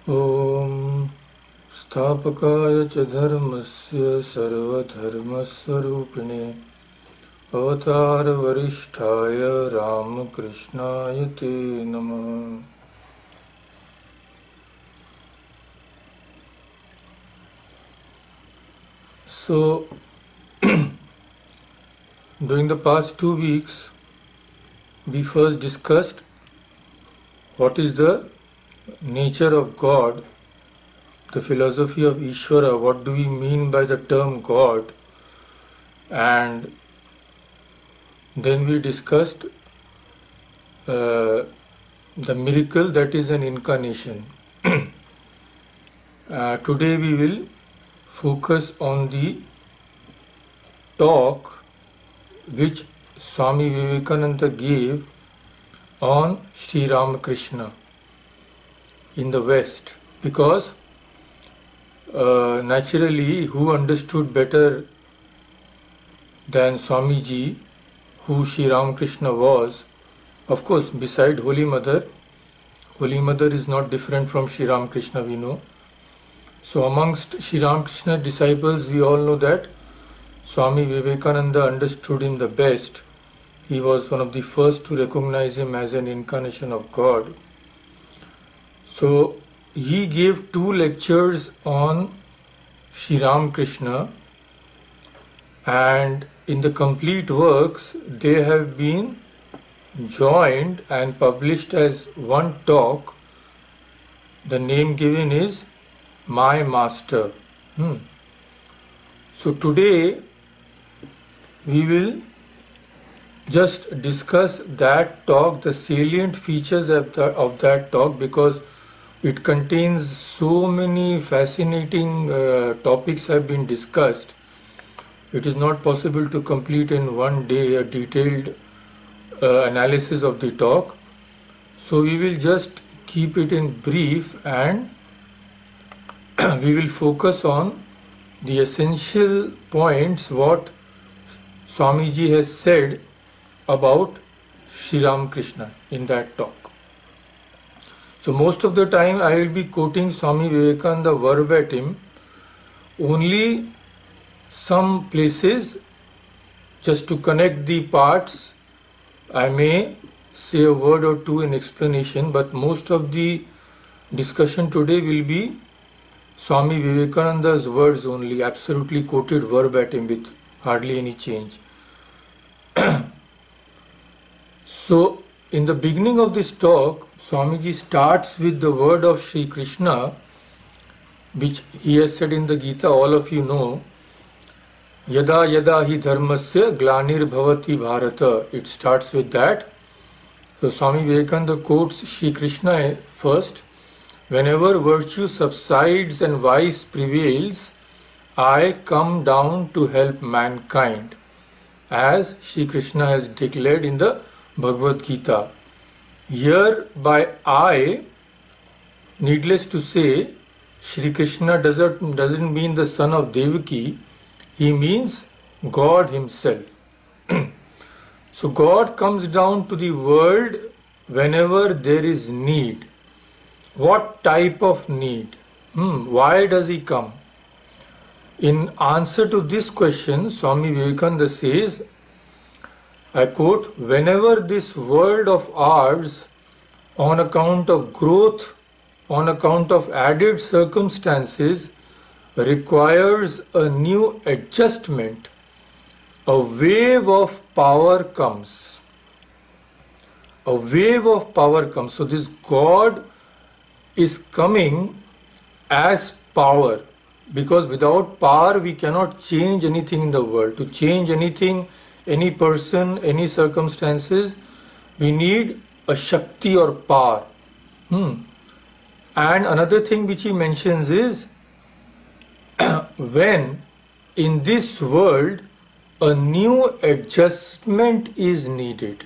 ॐ स्थापकाय च धर्मस्य सर्वधर्मस्वरूपिणे अवतारवरिष्ठाय रामकृष्णाय ते नमः। So, during the past 2 weeks, we first discussed what is the nature of God, the philosophy of Ishvara, what do we mean by the term God, and then we discussed the miracle that is an incarnation. Today we will focus on the talk which Swami Vivekananda gave on Sri Ramakrishna in the West, because naturally who understood better than Swamiji who Sri Ramakrishna was? Of course, beside Holy Mother is not different from Sri Ramakrishna, we know. So amongst Sri Ramakrishna disciples, we all know that Swami Vivekananda understood him the best. He was one of the first to recognize him as an incarnation of God. So he gave 2 lectures on Sri Ramakrishna, and in the complete works they have been joined and published as one talk. The name given is My Master. So today we will just discuss that talk, the salient features of that talk, because it contains so many fascinating topics have been discussed. It is not possible to complete in one day a detailed analysis of the talk. So we will just keep it in brief, and we will focus on the essential points what Swamiji has said about Sri Ramakrishna in that talk. So most of the time I will be quoting Swami Vivekananda verbatim. Only some places, just to connect the parts, I may say a word or two in explanation, but most of the discussion today will be Swami Vivekananda's words only, absolutely quoted verbatim with hardly any change. So in the beginning of this talk, Swamiji starts with the word of Sri Krishna, which he has said in the Gita, all of you know, Yada yada hi dharmasya glanir bhavati bharata. It starts with that. So Swami Vivekananda quotes Sri Krishna first. Whenever virtue subsides and vice prevails, I come down to help mankind, as Sri Krishna has declared in the Bhagavad Gita. Here by I, needless to say, Sri Krishna doesn't mean the son of Devaki. He means God himself. So God comes down to the world whenever there is need. What type of need? Why does he come? In answer to this question, Swami Vivekananda says, I quote, whenever this world of ours, on account of growth, on account of added circumstances, requires a new adjustment, a wave of power comes. A wave of power comes. So this God is coming as power, because without power we cannot change anything in the world. To change anything, any person, any circumstances, we need a Shakti or power. And another thing which he mentions is, when in this world a new adjustment is needed,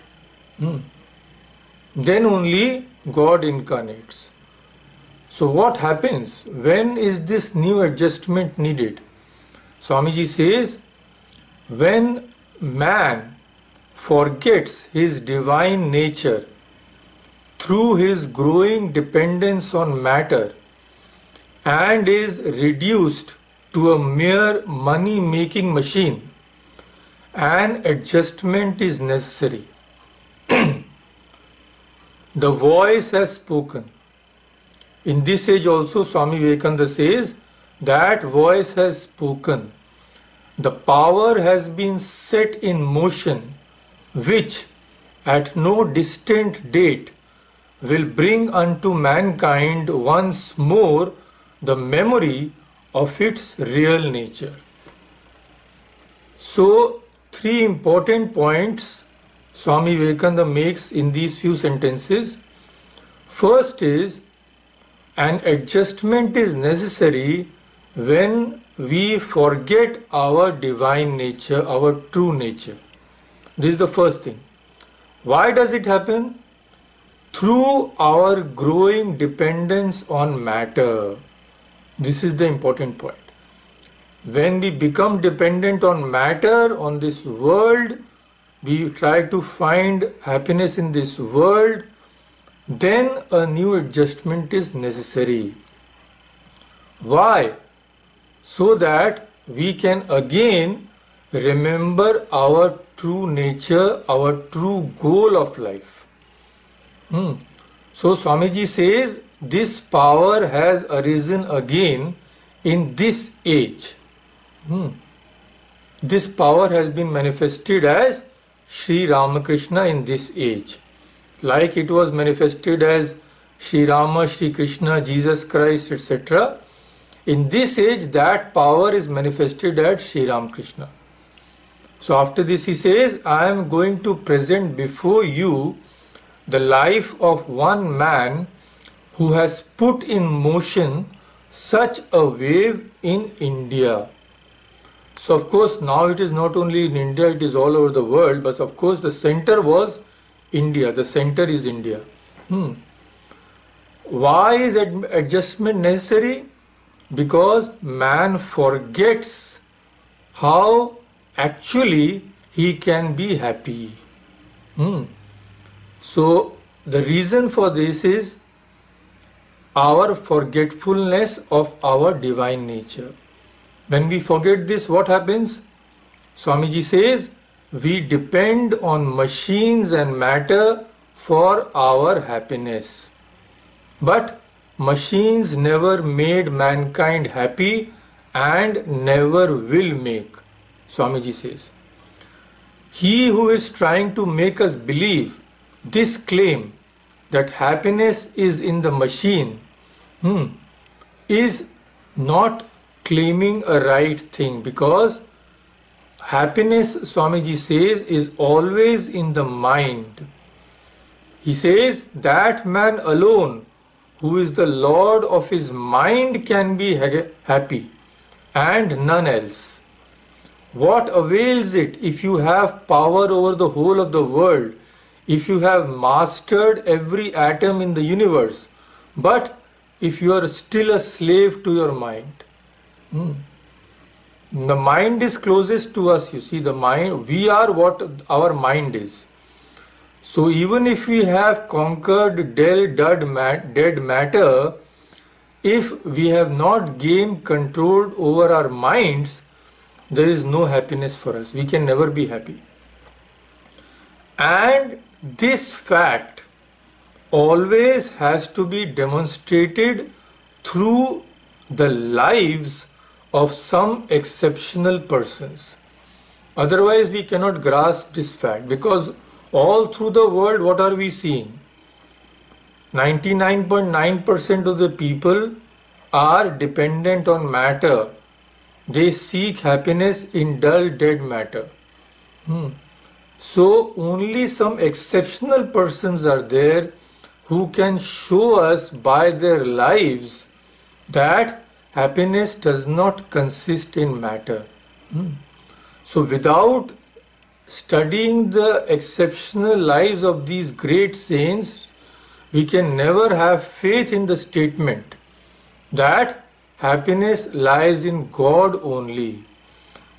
then only God incarnates. So what happens? When is this new adjustment needed? Swamiji says, when man forgets his divine nature through his growing dependence on matter and is reduced to a mere money-making machine, an adjustment is necessary. The voice has spoken. In this age also, Swami Vivekananda says that voice has spoken. The power has been set in motion, which at no distant date will bring unto mankind once more the memory of its real nature. So, three important points Swami Vivekananda makes in these few sentences. First is, an adjustment is necessary when we forget our divine nature, our true nature. This is the first thing. Why does it happen? Through our growing dependence on matter. This is the important point. When we become dependent on matter, on this world, we try to find happiness in this world, then a new adjustment is necessary. Why? So that we can again remember our true nature, our true goal of life. So Swamiji says this power has arisen again in this age. This power has been manifested as Sri Ramakrishna in this age. Like it was manifested as Sri Rama, Sri Krishna, Jesus Christ, etc. In this age, that power is manifested as Sri Ramakrishna. So after this he says, I am going to present before you the life of one man who has put in motion such a wave in India. So of course now it is not only in India, it is all over the world, but of course the center was India, the center is India. Why is adjustment necessary? Because man forgets how actually he can be happy. So the reason for this is our forgetfulness of our divine nature. When we forget this, what happens? Swamiji says, we depend on machines and matter for our happiness. But machines never made mankind happy and never will make, Swamiji says. He who is trying to make us believe this claim that happiness is in the machine is not claiming a right thing, because happiness, Swamiji says, is always in the mind. He says that man alone who is the lord of his mind can be happy and none else. What avails it if you have power over the whole of the world, if you have mastered every atom in the universe, but if you are still a slave to your mind? The mind is closest to us, you see, the mind, we are what our mind is. So even if we have conquered dead matter, if we have not gained control over our minds, there is no happiness for us. We can never be happy. And this fact always has to be demonstrated through the lives of some exceptional persons. Otherwise we cannot grasp this fact, because all through the world what are we seeing? 99.9% of the people are dependent on matter. They seek happiness in dull dead matter. So only some exceptional persons are there who can show us by their lives that happiness does not consist in matter. So without studying the exceptional lives of these great saints, we can never have faith in the statement that happiness lies in God only.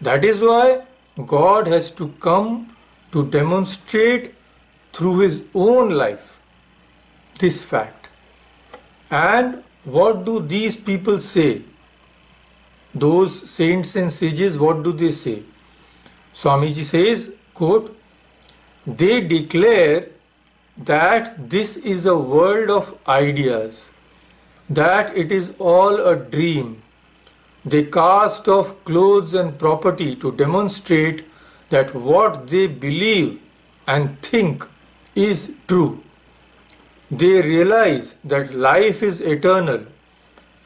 That is why God has to come to demonstrate through his own life this fact. And what do these people say? Those saints and sages, what do they say? Swamiji says, quote, they declare that this is a world of ideas, that it is all a dream. They cast off clothes and property to demonstrate that what they believe and think is true. They realize that life is eternal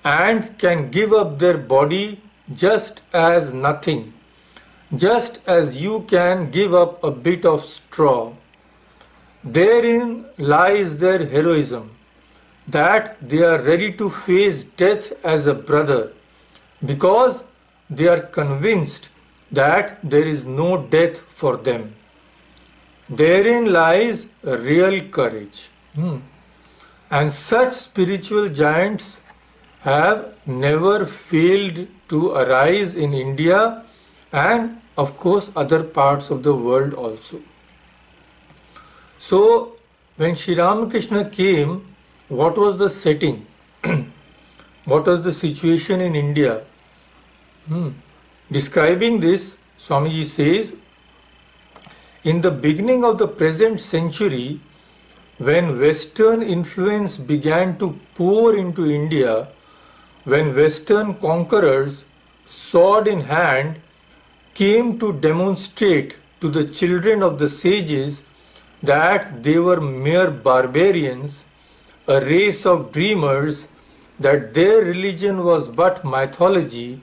and can give up their body just as nothing, just as you can give up a bit of straw. Therein lies their heroism, that they are ready to face death as a brother, because they are convinced that there is no death for them. Therein lies real courage. And such spiritual giants have never failed to arise in India and of course other parts of the world also. So when Sri Ramakrishna came, what was the setting? What was the situation in India? Describing this, Swamiji says, in the beginning of the present century, when Western influence began to pour into India, when Western conquerors, sword in hand, came to demonstrate to the children of the sages that they were mere barbarians, a race of dreamers, that their religion was but mythology,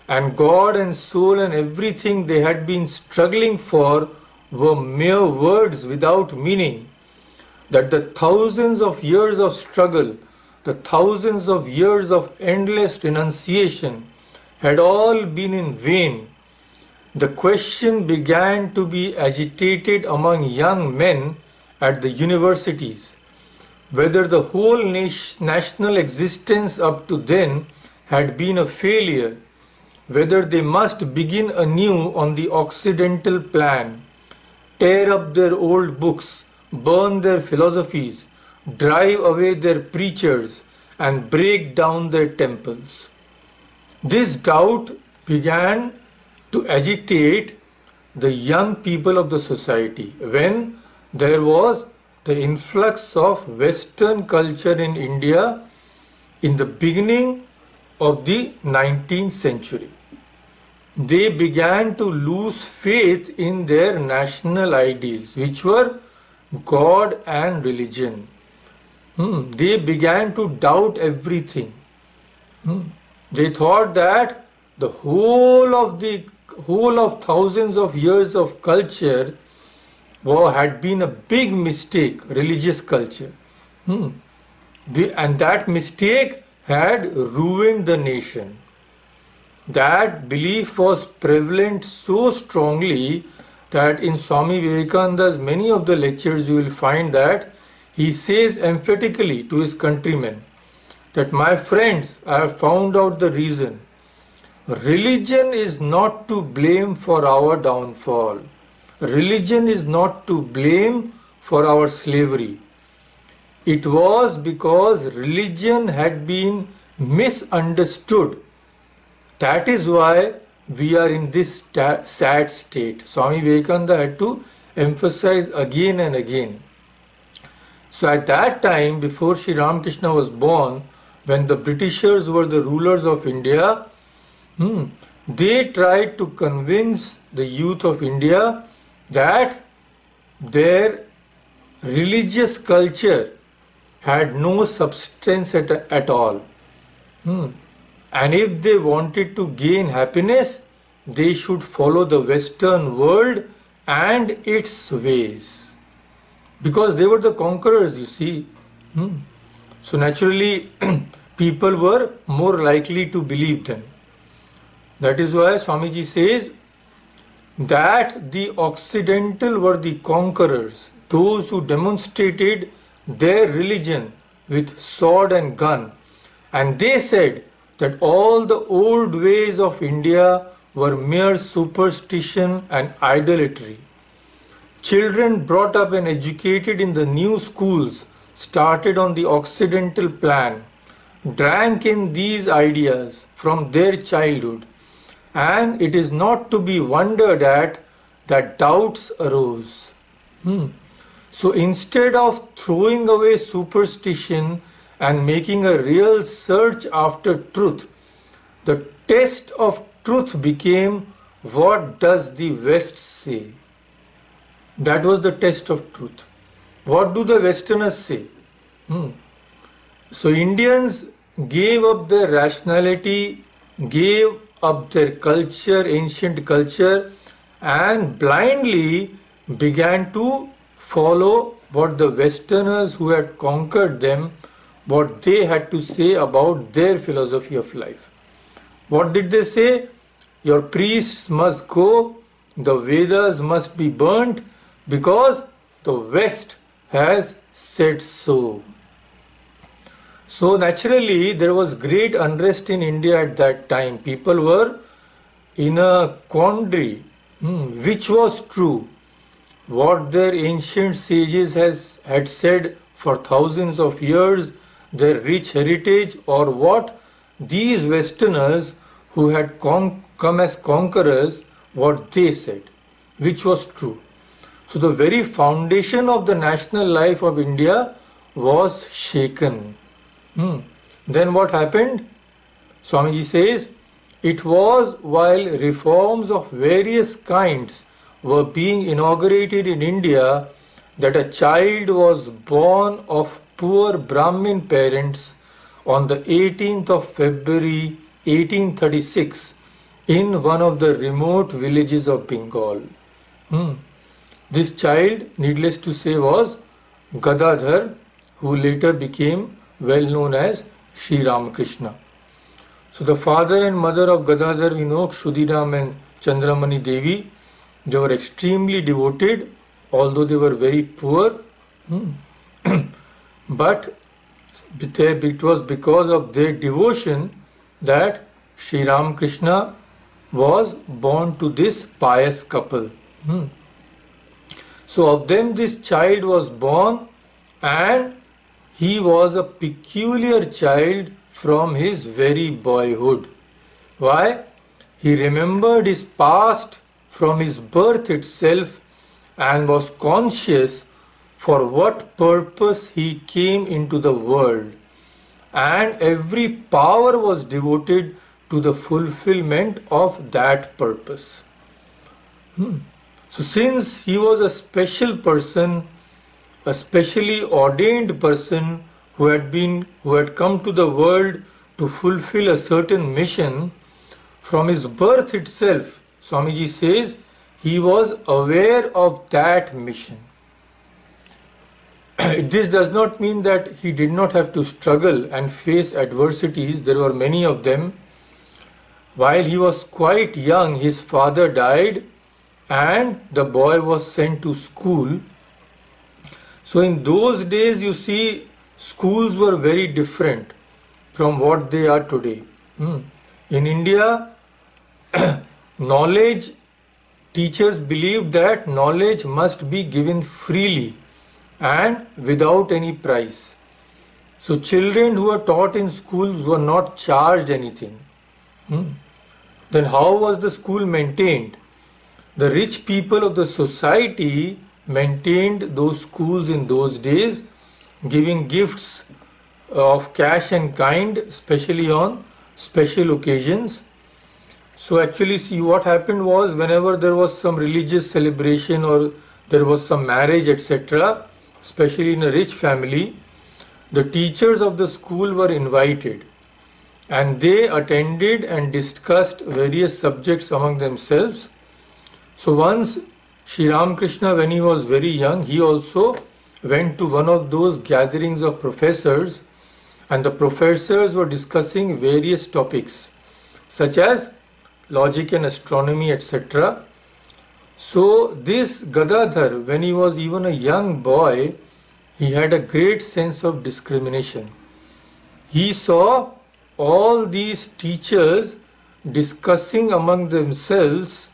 and God and soul and everything they had been struggling for were mere words without meaning, that the thousands of years of struggle, the thousands of years of endless renunciation had all been in vain. The question began to be agitated among young men at the universities, whether the whole national existence up to then had been a failure, whether they must begin anew on the Occidental plan, tear up their old books, burn their philosophies, drive away their preachers, and break down their temples. This doubt began to agitate the young people of the society when there was the influx of Western culture in India in the beginning of the 19th century. They began to lose faith in their national ideals, which were God and religion. They began to doubt everything. They thought that the whole of thousands of years of culture had been a big mistake, religious culture. And that mistake had ruined the nation. That belief was prevalent so strongly that in Swami Vivekananda's many of the lectures you will find that he says emphatically to his countrymen that, my friends, I have found out the reason. Religion is not to blame for our downfall. Religion is not to blame for our slavery. It was because religion had been misunderstood. That is why we are in this sad state. Swami Vivekananda had to emphasize again and again. So at that time, before Sri Ramakrishna was born, when the Britishers were the rulers of India, they tried to convince the youth of India that their religious culture had no substance at all. And if they wanted to gain happiness, they should follow the Western world and its ways. Because they were the conquerors, you see. So naturally, people were more likely to believe them. That is why Swamiji says that the Occidental were the conquerors, those who demonstrated their religion with sword and gun. And they said that all the old ways of India were mere superstition and idolatry. Children brought up and educated in the new schools started on the Occidental plan drank in these ideas from their childhood, and it is not to be wondered at that doubts arose. So instead of throwing away superstition and making a real search after truth, the test of truth became, what does the West say? That was the test of truth. What do the Westerners say? So Indians gave up their rationality, gave up their culture, ancient culture, and blindly began to follow what the Westerners who had conquered them, what they had to say about their philosophy of life. What did they say? Your priests must go, the Vedas must be burnt, because the West has said so. So naturally there was great unrest in India at that time. People were in a quandary. Which was true? What their ancient sages had said for thousands of years, their rich heritage, or what these Westerners who had come as conquerors, what they said, which was true. So the very foundation of the national life of India was shaken. Then what happened? Swamiji says, it was while reforms of various kinds were being inaugurated in India that a child was born of poor Brahmin parents on the 18th of February 1836 in one of the remote villages of Bengal. This child, needless to say, was Gadadhar, who later became well known as Sri Ramakrishna. So the father and mother of Gadadhar, we know, Kshudiram and Chandramani Devi, they were extremely devoted, although they were very poor. But it was because of their devotion that Sri Ramakrishna was born to this pious couple. So of them this child was born, and he was a peculiar child from his very boyhood. Why? He remembered his past from his birth itself and was conscious for what purpose he came into the world, and every power was devoted to the fulfillment of that purpose. So since he was a special person, a specially ordained person who had come to the world to fulfill a certain mission, from his birth itself, Swamiji says, he was aware of that mission. This does not mean that he did not have to struggle and face adversities. There were many of them. While he was quite young, his father died and the boy was sent to school. So in those days, you see, schools were very different from what they are today. In India, teachers believed that knowledge must be given freely and without any price. So children who were taught in schools were not charged anything. Then how was the school maintained? The rich people of the society maintained those schools in those days, giving gifts of cash and kind, especially on special occasions. So actually, see, what happened was, whenever there was some religious celebration or there was some marriage, etc., especially in a rich family, the teachers of the school were invited and they attended and discussed various subjects among themselves. So once Sri Ramakrishna, when he was very young, he also went to one of those gatherings of professors, and the professors were discussing various topics such as logic and astronomy, etc. So this Gadadhar, when he was even a young boy, he had a great sense of discrimination. He saw all these teachers discussing among themselves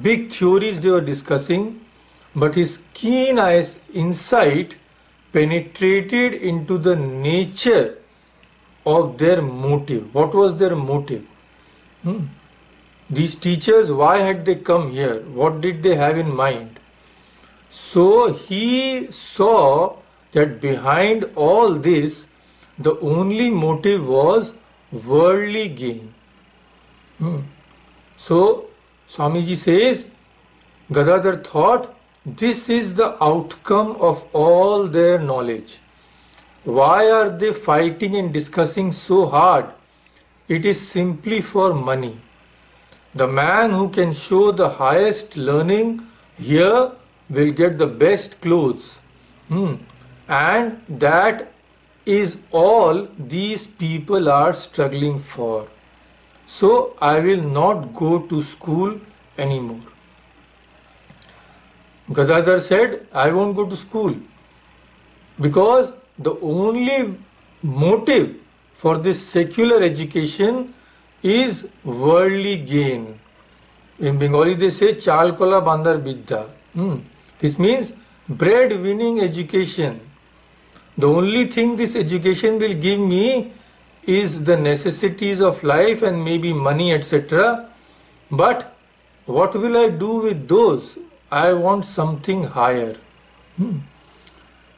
big theories they were discussing, but his keen insight penetrated into the nature of their motive. What was their motive? These teachers, why had they come here? What did they have in mind? So he saw that behind all this, the only motive was worldly gain. So Swamiji says, Gadadhar thought, this is the outcome of all their knowledge. Why are they fighting and discussing so hard? It is simply for money. The man who can show the highest learning here will get the best clothes. And that is all these people are struggling for. So I will not go to school anymore. Gadadhar said, I won't go to school because the only motive for this secular education is worldly gain. In Bengali they say chal kola bandar bidya. This means bread winning education. The only thing this education will give me is the necessities of life and maybe money, etc. But what will I do with those? I want something higher.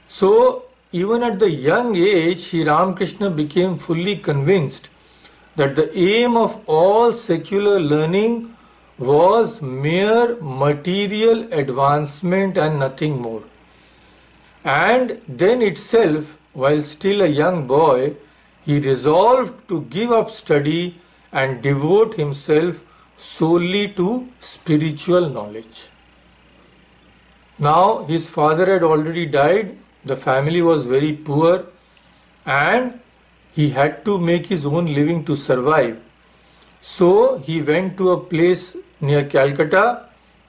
So even at the young age, Sri Ramakrishna became fully convinced that the aim of all secular learning was mere material advancement and nothing more. And then itself, while still a young boy, he resolved to give up study and devote himself solely to spiritual knowledge. Now his father had already died, the family was very poor, and he had to make his own living to survive. So he went to a place near Calcutta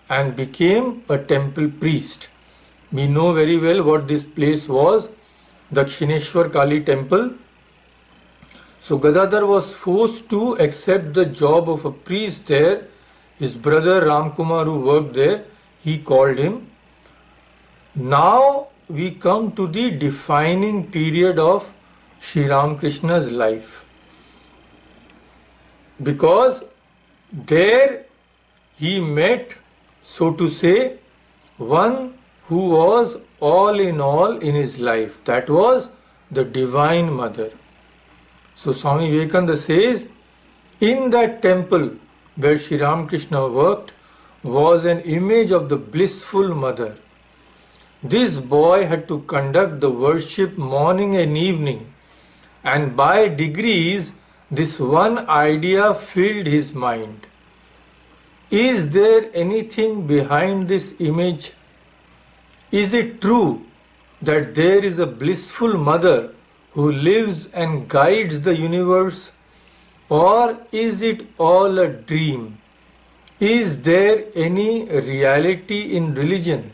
and became a temple priest. We know very well what this place was, Dakshineshwar Kali temple. So Gadadhar was forced to accept the job of a priest there. His brother Ramkumar, who worked there, he called him. Now we come to the defining period of Sri Ramakrishna's life. Because there he met, so to say, one who was all in his life. That was the Divine Mother. So Swami Vivekananda says, in that temple where Sri Ramakrishna worked was an image of the blissful mother. This boy had to conduct the worship morning and evening, and by degrees this one idea filled his mind. Is there anything behind this image? Is it true that there is a blissful mother who lives and guides the universe? Or is it all a dream? Is there any reality in religion?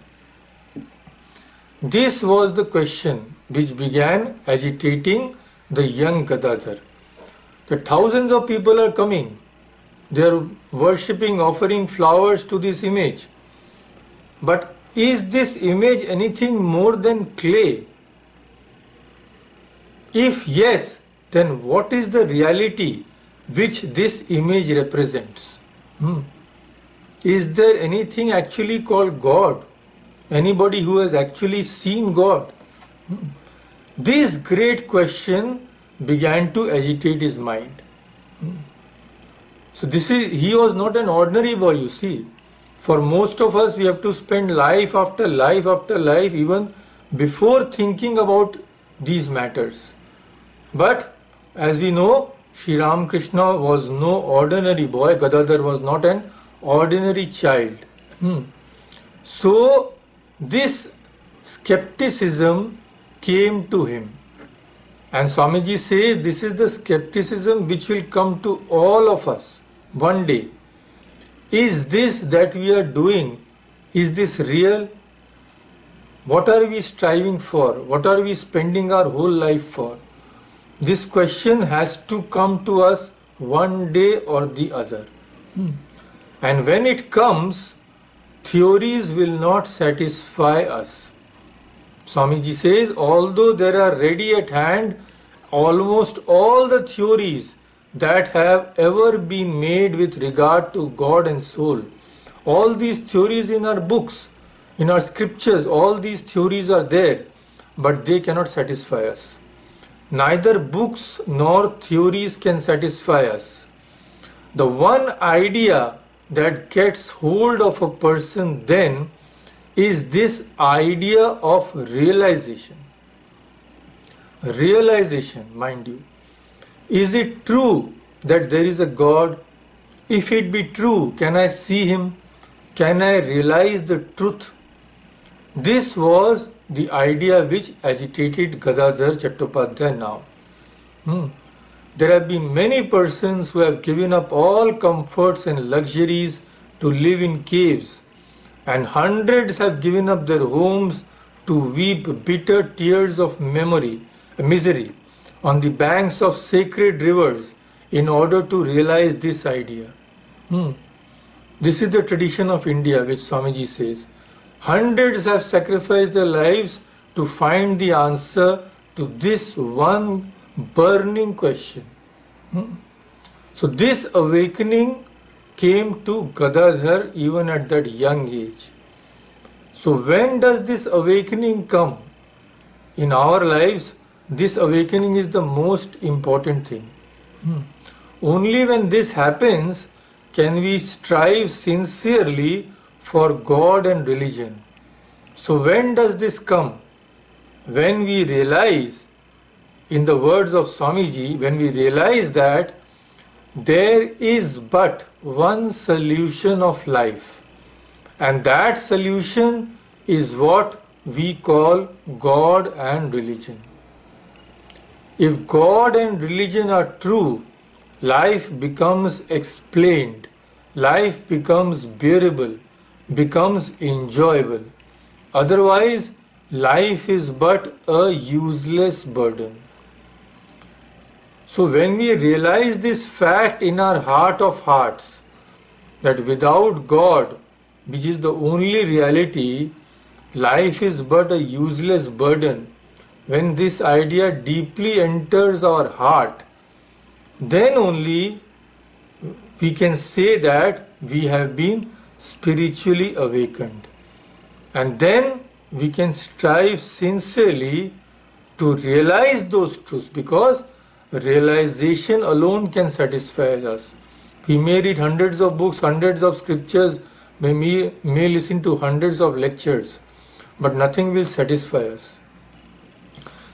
This was the question which began agitating the young Gadadhar. The thousands of people are coming. They are worshipping, offering flowers to this image. But is this image anything more than clay? If yes, then what is the reality which this image represents? Is there anything actually called God? Anybody who has actually seen God? This great question began to agitate his mind. So he was not an ordinary boy, you see. For most of us, we have to spend life after life after life even before thinking about these matters. But as we know, Sri Ramakrishna was no ordinary boy. Gadadhar was not an ordinary child. So this skepticism came to him. And Swamiji says this is the skepticism which will come to all of us one day. Is this that we are doing, is this real? What are we striving for? What are we spending our whole life for? This question has to come to us one day or the other. And when it comes, theories will not satisfy us. Swamiji says, although there are ready at hand almost all the theories that have ever been made with regard to God and soul. All these theories in our books, in our scriptures, all these theories are there, but they cannot satisfy us. Neither books nor theories can satisfy us. The one idea that gets hold of a person then is this idea of realization. Realization, mind you. Is it true that there is a God? If it be true, can I see Him? Can I realize the truth? This was the idea which agitated Gadadhar Chattopadhyay now. There have been many persons who have given up all comforts and luxuries to live in caves, and hundreds have given up their homes to weep bitter tears of misery on the banks of sacred rivers in order to realize this idea. This is the tradition of India, which Swamiji says. Hundreds have sacrificed their lives to find the answer to this one burning question. So this awakening came to Gadadhar even at that young age. So when does this awakening come? In our lives, this awakening is the most important thing. Only when this happens can we strive sincerely for God and religion. So when does this come? When we realize, in the words of Swamiji, when we realize that there is but one solution of life, and that solution is what we call God and religion. If God and religion are true, life becomes explained, life becomes bearable, becomes enjoyable. Otherwise, life is but a useless burden. So when we realize this fact in our heart of hearts, that without God, which is the only reality, life is but a useless burden, when this idea deeply enters our heart, then only we can say that we have been spiritually awakened. And then we can strive sincerely to realize those truths, because realization alone can satisfy us. We may read hundreds of books, hundreds of scriptures, may listen to hundreds of lectures, but nothing will satisfy us.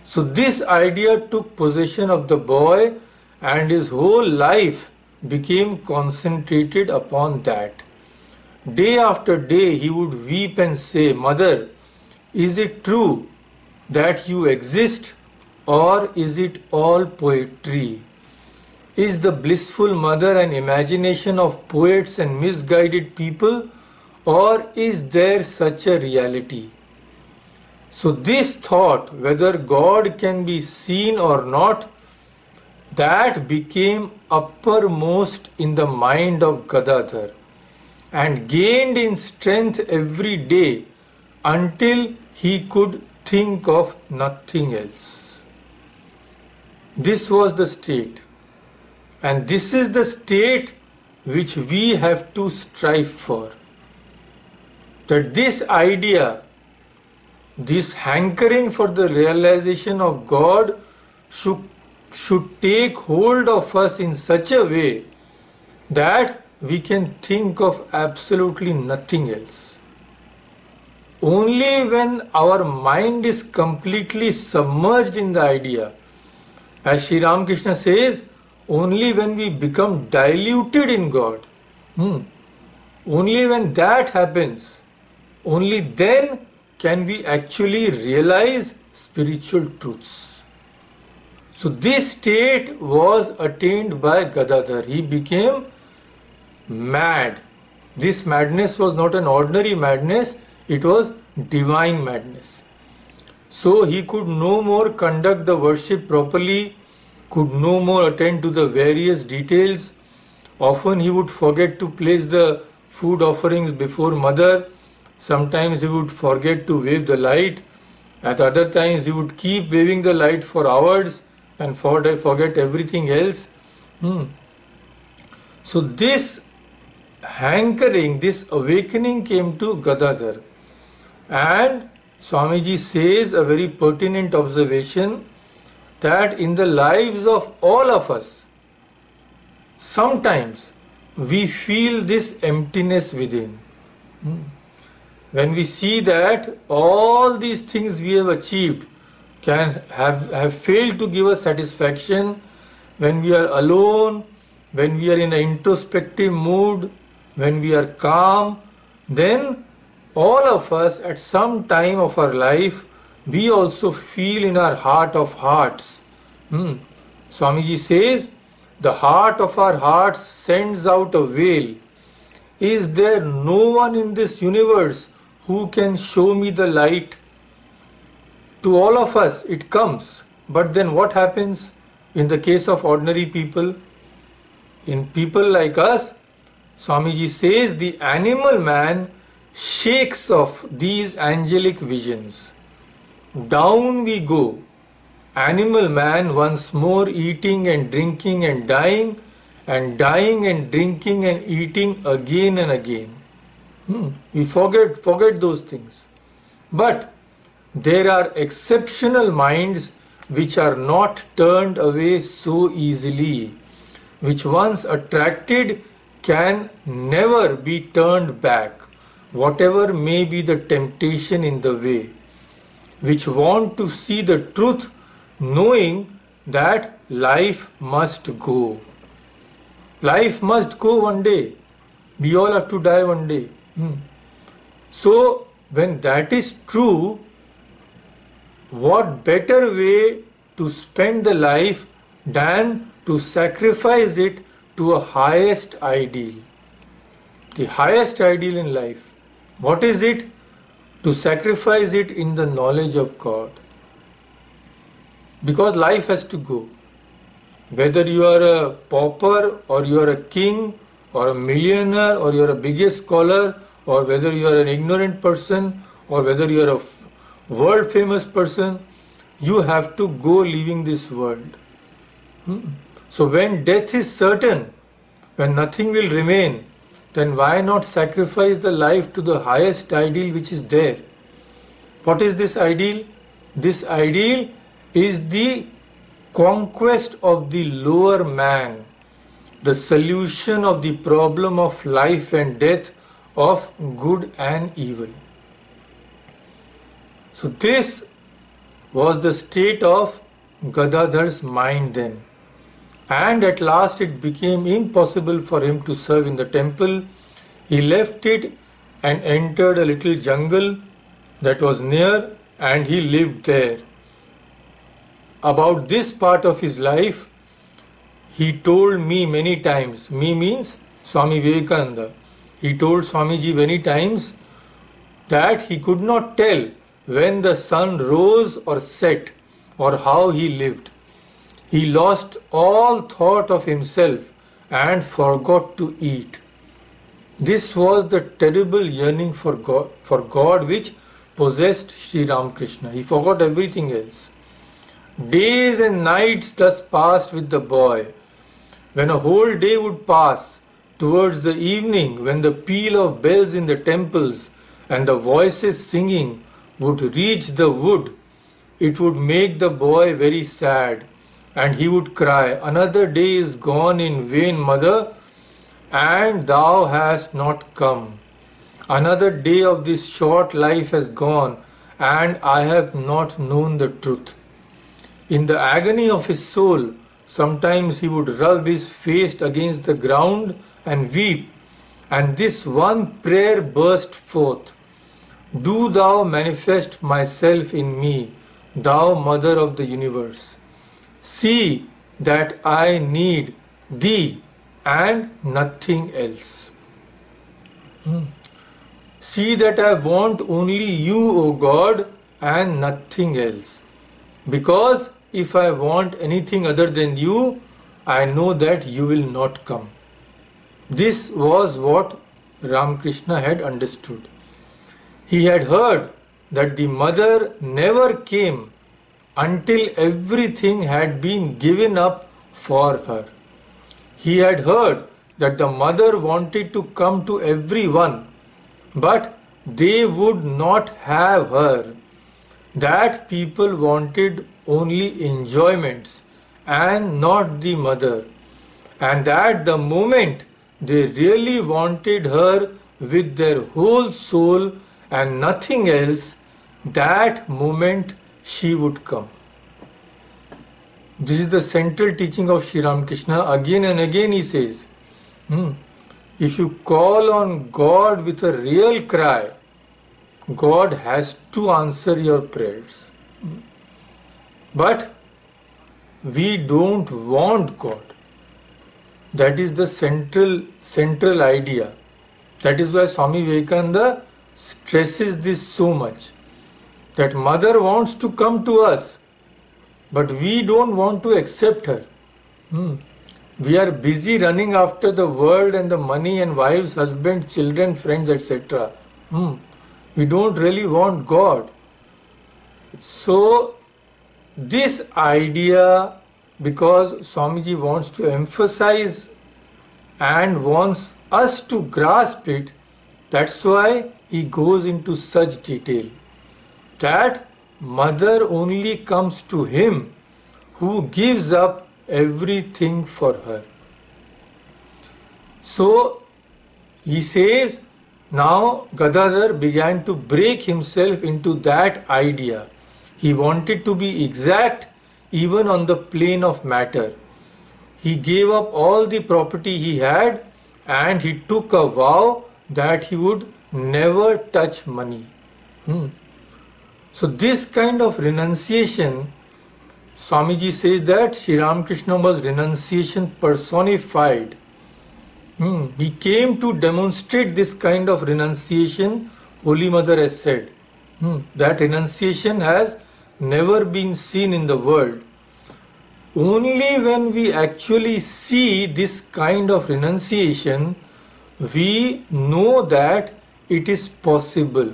So this idea took possession of the boy, and his whole life became concentrated upon that. Day after day he would weep and say, "Mother, is it true that you exist, or is it all poetry? Is the blissful mother an imagination of poets and misguided people, or is there such a reality?" So this thought, whether God can be seen or not, that became uppermost in the mind of Gadadhar and gained in strength every day until he could think of nothing else. This was the state, and this is the state which we have to strive for. That this idea, this hankering for the realization of God should take hold of us in such a way that we can think of absolutely nothing else. Only when our mind is completely submerged in the idea, as Sri Ramakrishna says, only when we become diluted in God, only when that happens, only then can we actually realize spiritual truths. So this state was attained by Gadadhar. He became mad. This madness was not an ordinary madness, it was divine madness. So he could no more conduct the worship properly, could no more attend to the various details. Often he would forget to place the food offerings before mother. Sometimes he would forget to wave the light. At other times he would keep waving the light for hours and forget everything else. So this hankering, this awakening came to Gadadhar. And Swamiji says a very pertinent observation, that in the lives of all of us, sometimes we feel this emptiness within. When we see that all these things we have achieved can have failed to give us satisfaction, when we are alone, when we are in an introspective mood, when we are calm, then all of us at some time of our life, we also feel in our heart of hearts. Swamiji says, the heart of our hearts sends out a wail. Is there no one in this universe who can show me the light? To all of us it comes, but then what happens in the case of ordinary people? In people like us, Swamiji says the animal man shakes off these angelic visions. Down we go. Animal man once more eating and drinking and dying and drinking and eating again and again. We forget those things. But there are exceptional minds which are not turned away so easily, which once attracted can never be turned back, whatever may be the temptation in the way, which want to see the truth, knowing that life must go. Life must go one day. We all have to die one day. So, when that is true, what better way to spend the life than to sacrifice it to a highest ideal? The highest ideal in life. What is it? To sacrifice it in the knowledge of God. Because life has to go. Whether you are a pauper or you are a king or a millionaire or you are a biggest scholar or whether you are an ignorant person or whether you are a world famous person, you have to go leaving this world. So when death is certain, when nothing will remain, then why not sacrifice the life to the highest ideal which is there? What is this ideal? This ideal is the conquest of the lower man, the solution of the problem of life and death, of good and evil. So this was the state of Gadadhar's mind then. And at last it became impossible for him to serve in the temple. He left it and entered a little jungle that was near, and he lived there. About this part of his life, he told me many times. Me means Swami Vivekananda. He told Swamiji many times that he could not tell when the sun rose or set or how he lived. He lost all thought of himself and forgot to eat. This was the terrible yearning for God which possessed Sri Ramakrishna. He forgot everything else. Days and nights thus passed with the boy. When a whole day would pass, towards the evening, when the peal of bells in the temples and the voices singing would reach the wood, it would make the boy very sad, and he would cry, "Another day is gone in vain, mother, and thou hast not come. Another day of this short life has gone, and I have not known the truth." In the agony of his soul, sometimes he would rub his face against the ground and weep, and this one prayer burst forth: "Do thou manifest myself in me, thou mother of the universe. See that I need thee and nothing else. See that I want only you, O God, and nothing else. Because if I want anything other than you, I know that you will not come." This was what Ramakrishna had understood. He had heard that the mother never came until everything had been given up for her. He had heard that the mother wanted to come to everyone, but they would not have her. That people wanted only enjoyments and not the mother, and that the moment they really wanted her with their whole soul and nothing else, that moment she would come. This is the central teaching of Sri Ramakrishna. Again and again he says, if you call on God with a real cry, God has to answer your prayers. But we don't want God. That is the central idea. That is why Swami Vivekananda stresses this so much. That mother wants to come to us, but we don't want to accept her. We are busy running after the world and the money and wives, husband, children, friends, etc. We don't really want God. So this idea, because Swamiji wants to emphasize and wants us to grasp it, that's why he goes into such detail. That mother only comes to him who gives up everything for her. So he says, now Gadadhar began to break himself into that idea. He wanted to be exact even on the plane of matter. He gave up all the property he had and he took a vow that he would never touch money. So this kind of renunciation, Swamiji says that Sri Ramakrishna was renunciation personified. He came to demonstrate this kind of renunciation, Holy Mother has said. That renunciation has never been seen in the world. Only when we actually see this kind of renunciation, we know that it is possible.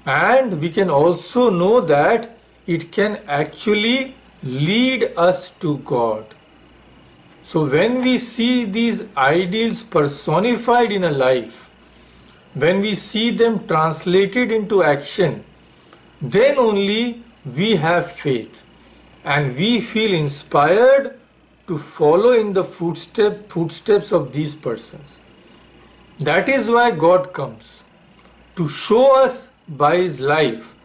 And we can also know that it can actually lead us to God. So when we see these ideals personified in a life, when we see them translated into action, then only we have faith and we feel inspired to follow in the footsteps of these persons. That is why God comes, to show us by his life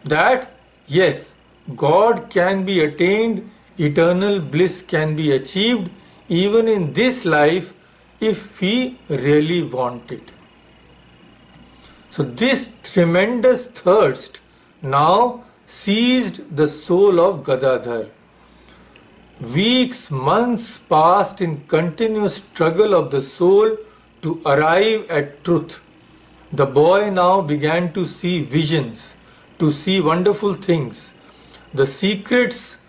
that yes, God can be attained, eternal bliss can be achieved even in this life if we really want it. So this tremendous thirst now seized the soul of Gadadhar. Weeks, months passed in continuous struggle of the soul to arrive at truth. The boy now began to see visions, to see wonderful things. The secrets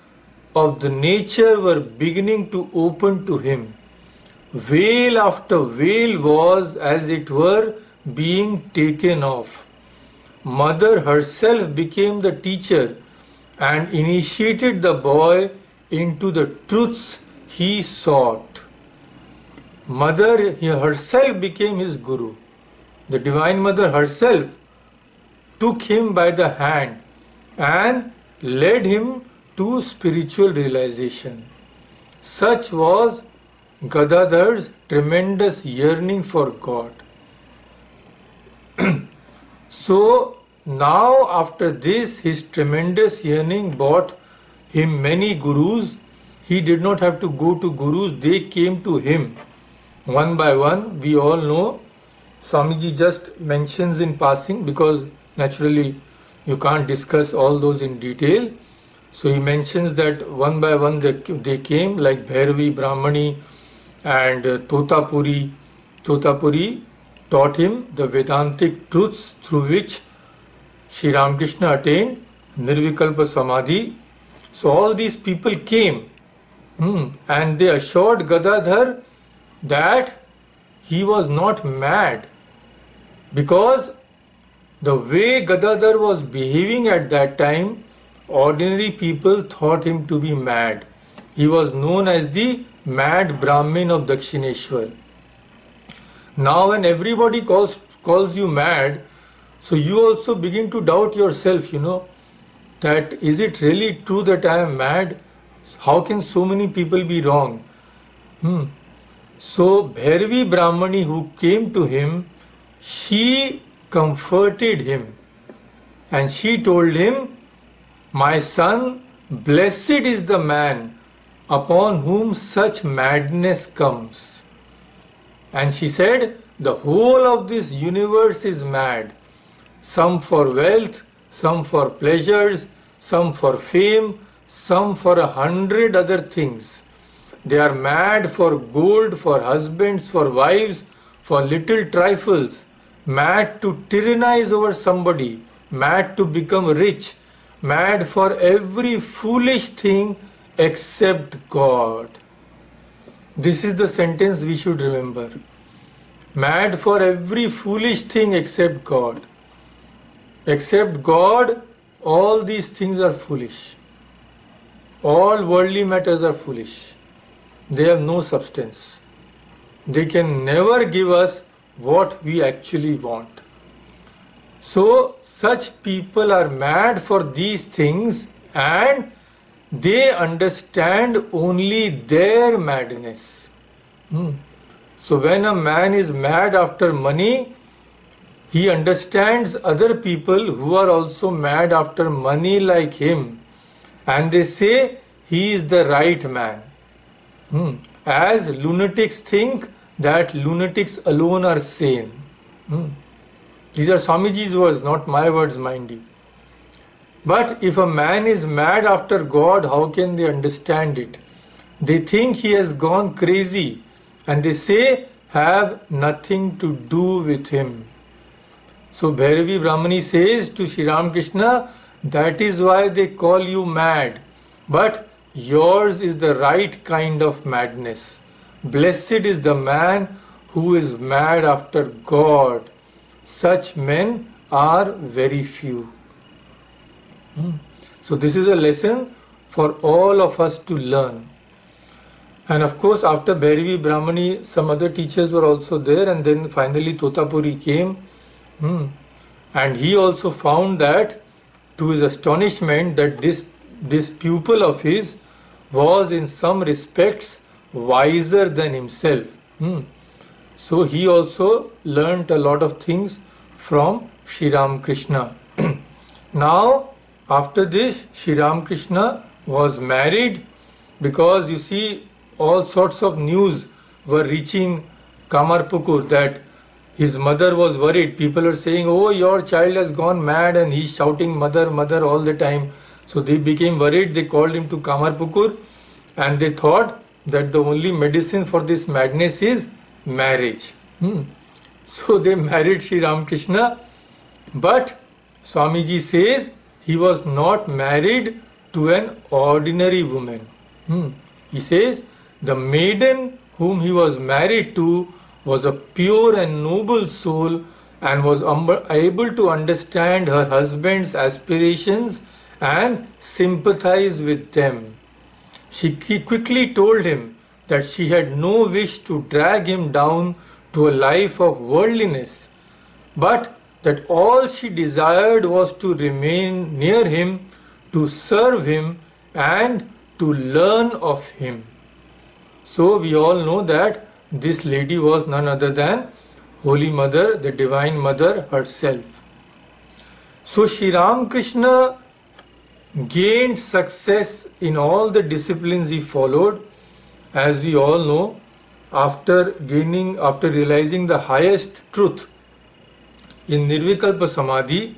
of the nature were beginning to open to him. Veil after veil was, as it were, being taken off. Mother herself became the teacher and initiated the boy into the truths he sought. Mother herself became his guru. The Divine Mother herself took him by the hand and led him to spiritual realization. Such was Gadadhar's tremendous yearning for God. So now after this, his tremendous yearning brought him many gurus. He did not have to go to gurus, they came to him one by one. We all know, Swamiji just mentions in passing because naturally you can't discuss all those in detail. So he mentions that one by one they came, like Bhairavi, Brahmani and Totapuri. Totapuri taught him the Vedantic truths through which Sri Ramakrishna attained Nirvikalpa Samadhi. So all these people came and they assured Gadadhar that he was not mad, because the way Gadadhar was behaving at that time, ordinary people thought him to be mad. He was known as the mad Brahmin of Dakshineshwar. Now when everybody calls you mad, so you also begin to doubt yourself, that is it really true that I am mad? How can so many people be wrong? So Bhairavi Brahmani who came to him, she comforted him and she told him, my son, blessed is the man upon whom such madness comes. And she said, the whole of this universe is mad. Some for wealth, some for pleasures, some for fame, some for 100 other things. They are mad for gold, for husbands, for wives, for little trifles, mad to tyrannize over somebody, mad to become rich, mad for every foolish thing except God. This is the sentence we should remember. Mad for every foolish thing except God. Except God, all these things are foolish. All worldly matters are foolish. They have no substance. They can never give us what we actually want. So, such people are mad for these things and they understand only their madness. So, when a man is mad after money, he understands other people who are also mad after money like him, and they say he is the right man. As lunatics think that lunatics alone are sane. These are Swamiji's words, not my words, mind you. But if a man is mad after God, how can they understand it? They think he has gone crazy and they say have nothing to do with him. So Bhairavi Brahmani says to Sri Ramakrishna, that is why they call you mad. But yours is the right kind of madness. Blessed is the man who is mad after God. Such men are very few. So this is a lesson for all of us to learn. And of course, after Bhairavi Brahmani, some other teachers were also there, and then finally Totapuri came. And he also found that, to his astonishment, that this pupil of his was in some respects wiser than himself. So he also learnt a lot of things from Sri Ramakrishna. Now, after this, Sri Ramakrishna was married, because you see, all sorts of news were reaching Kamarpukur that his mother was worried. People are saying, oh, your child has gone mad, and he's shouting mother, mother all the time. So they became worried. They called him to Kamarpukur, and they thought that the only medicine for this madness is marriage. So they married Sri Ramakrishna, but Swamiji says he was not married to an ordinary woman. He says the maiden whom he was married to was a pure and noble soul and was able to understand her husband's aspirations and sympathize with them. She quickly told him that she had no wish to drag him down to a life of worldliness, but that all she desired was to remain near him, to serve him, and to learn of him. So we all know that this lady was none other than Holy Mother, the Divine Mother herself. So Sri Ramakrishna gained success in all the disciplines he followed, as we all know, after realizing the highest truth in Nirvikalpa Samadhi.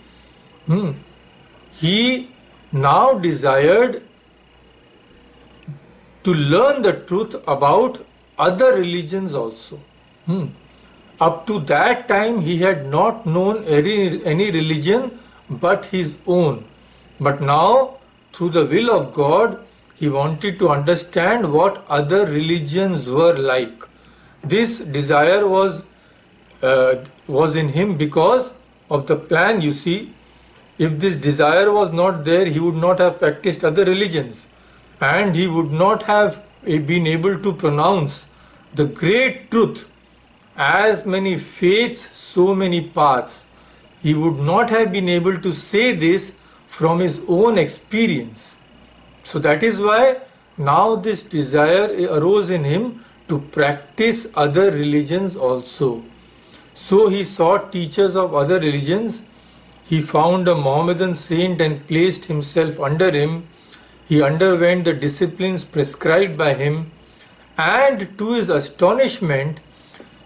He now desired to learn the truth about other religions also. Up to that time he had not known any religion but his own. But now, through the will of God, he wanted to understand what other religions were like. This desire was in him because of the plan, you see. If this desire was not there, he would not have practiced other religions, and he would not have been able to pronounce the great truth, as many faiths, so many paths. He would not have been able to say this from his own experience. So that is why now this desire arose in him to practice other religions also. So he sought teachers of other religions. He found a Mohammedan saint and placed himself under him. He underwent the disciplines prescribed by him, and to his astonishment,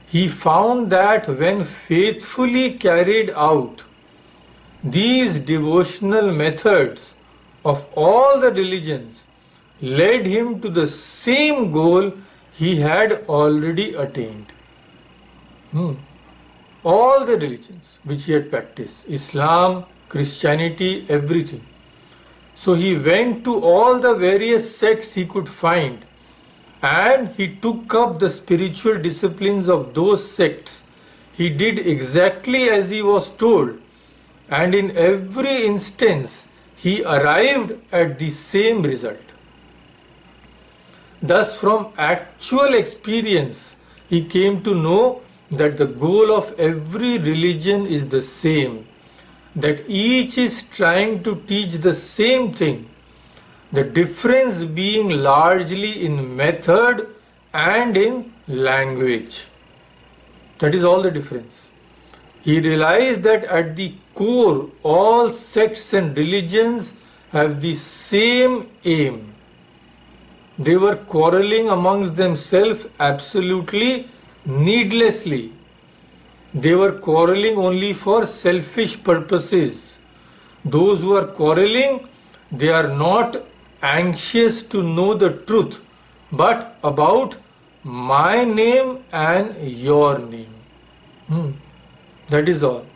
he found that when faithfully carried out, these devotional methods of all the religions led him to the same goal he had already attained. All the religions which he had practiced, Islam, Christianity, everything. So he went to all the various sects he could find, and he took up the spiritual disciplines of those sects. He did exactly as he was told, and in every instance he arrived at the same result. Thus, from actual experience, he came to know that the goal of every religion is the same, that each is trying to teach the same thing, the difference being largely in method and in language. That is all the difference. He realized that at the core, all sects and religions have the same aim. They were quarreling amongst themselves absolutely needlessly. They were quarreling only for selfish purposes. Those who are quarreling, they are not anxious to know the truth, but about my name and your name. That is all.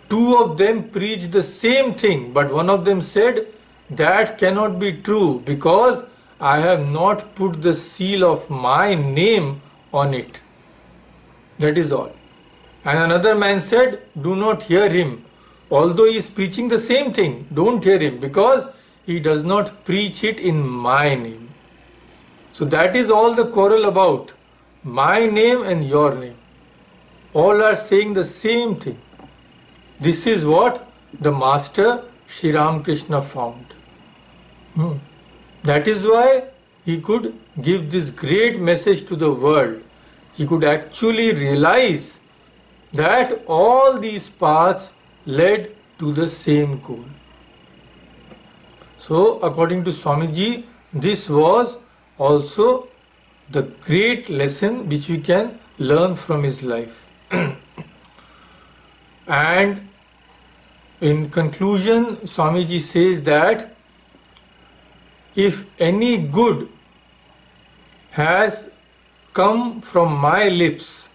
Two of them preached the same thing, but one of them said, that cannot be true because I have not put the seal of my name on it. That is all. And another man said, do not hear him. Although he is preaching the same thing, don't hear him because he does not preach it in my name. So that is all the quarrel about. My name and your name. All are saying the same thing. This is what the Master Sri Ramakrishna found. That is why he could give this great message to the world. He could actually realize that all these paths led to the same goal. So, according to Swamiji, this was also the great lesson which we can learn from his life. And in conclusion, Swamiji says that if any good has come from my lips,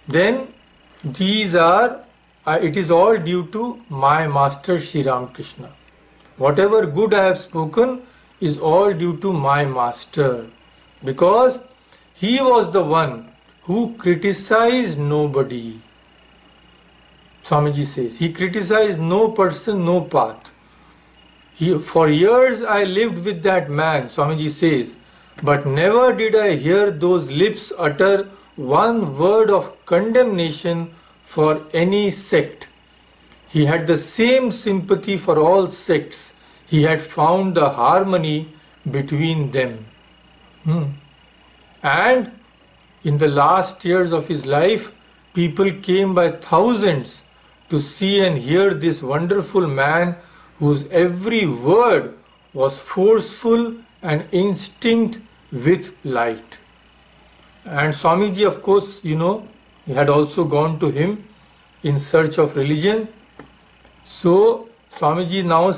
then these are, it is all due to my Master Sri Ramakrishna. Whatever good I have spoken is all due to my Master, because he was the one who criticized nobody. Swamiji says, he criticized no person, no path. For years I lived with that man, Swamiji says, but never did I hear those lips utter one word of condemnation for any sect. He had the same sympathy for all sects. He had found the harmony between them. And in the last years of his life, people came by thousands to see and hear this wonderful man whose every word was forceful and instinct with light. And Swamiji, of course, he had also gone to him in search of religion. So Swamiji now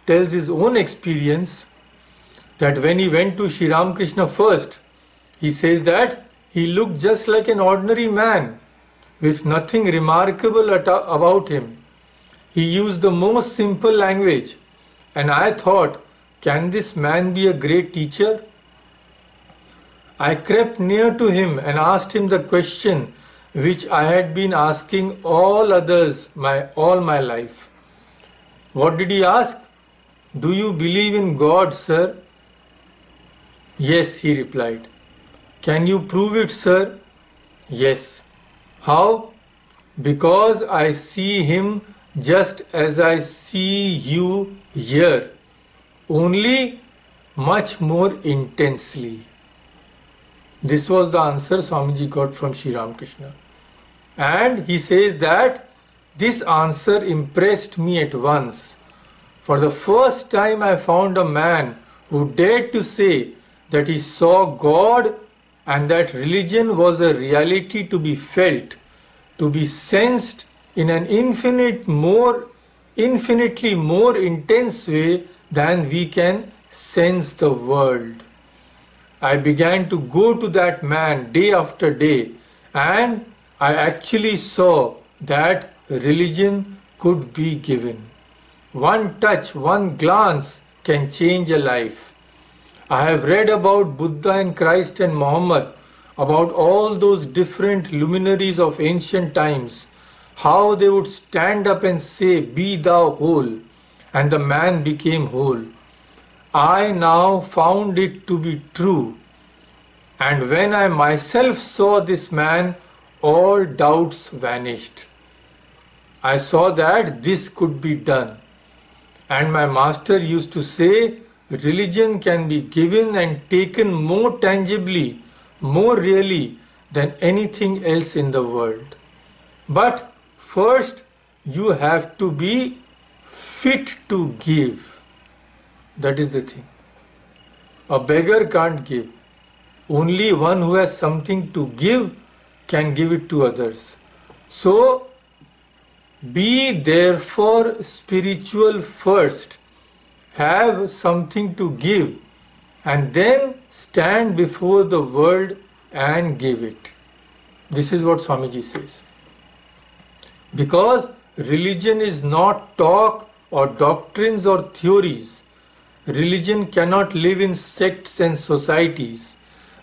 tells his own experience that when he went to Sri Ramakrishna first, he says that he looked just like an ordinary man with nothing remarkable about him. He used the most simple language, and I thought, can this man be a great teacher? I crept near to him and asked him the question which I had been asking all others all my life. What did he ask? Do you believe in God, sir? Yes, he replied. Can you prove it, sir? Yes. How? Because I see him just as I see you here, only much more intensely. This was the answer Swamiji got from Sri Ramakrishna. And he says that this answer impressed me at once. For the first time I found a man who dared to say that he saw God and that religion was a reality to be felt, to be sensed in an infinitely more intense way than we can sense the world. I began to go to that man day after day, and I actually saw that religion could be given. One touch, one glance can change a life. I have read about Buddha and Christ and Muhammad, about all those different luminaries of ancient times, how they would stand up and say, "Be thou whole," and the man became whole. I now found it to be true. And when I myself saw this man, all doubts vanished. I saw that this could be done. And my master used to say, religion can be given and taken more tangibly, more really than anything else in the world. But first, you have to be fit to give. That is the thing. A beggar can't give. Only one who has something to give can give it to others. So, be therefore spiritual first. Have something to give and then stand before the world and give it. This is what Swamiji says. Because religion is not talk or doctrines or theories. Religion cannot live in sects and societies.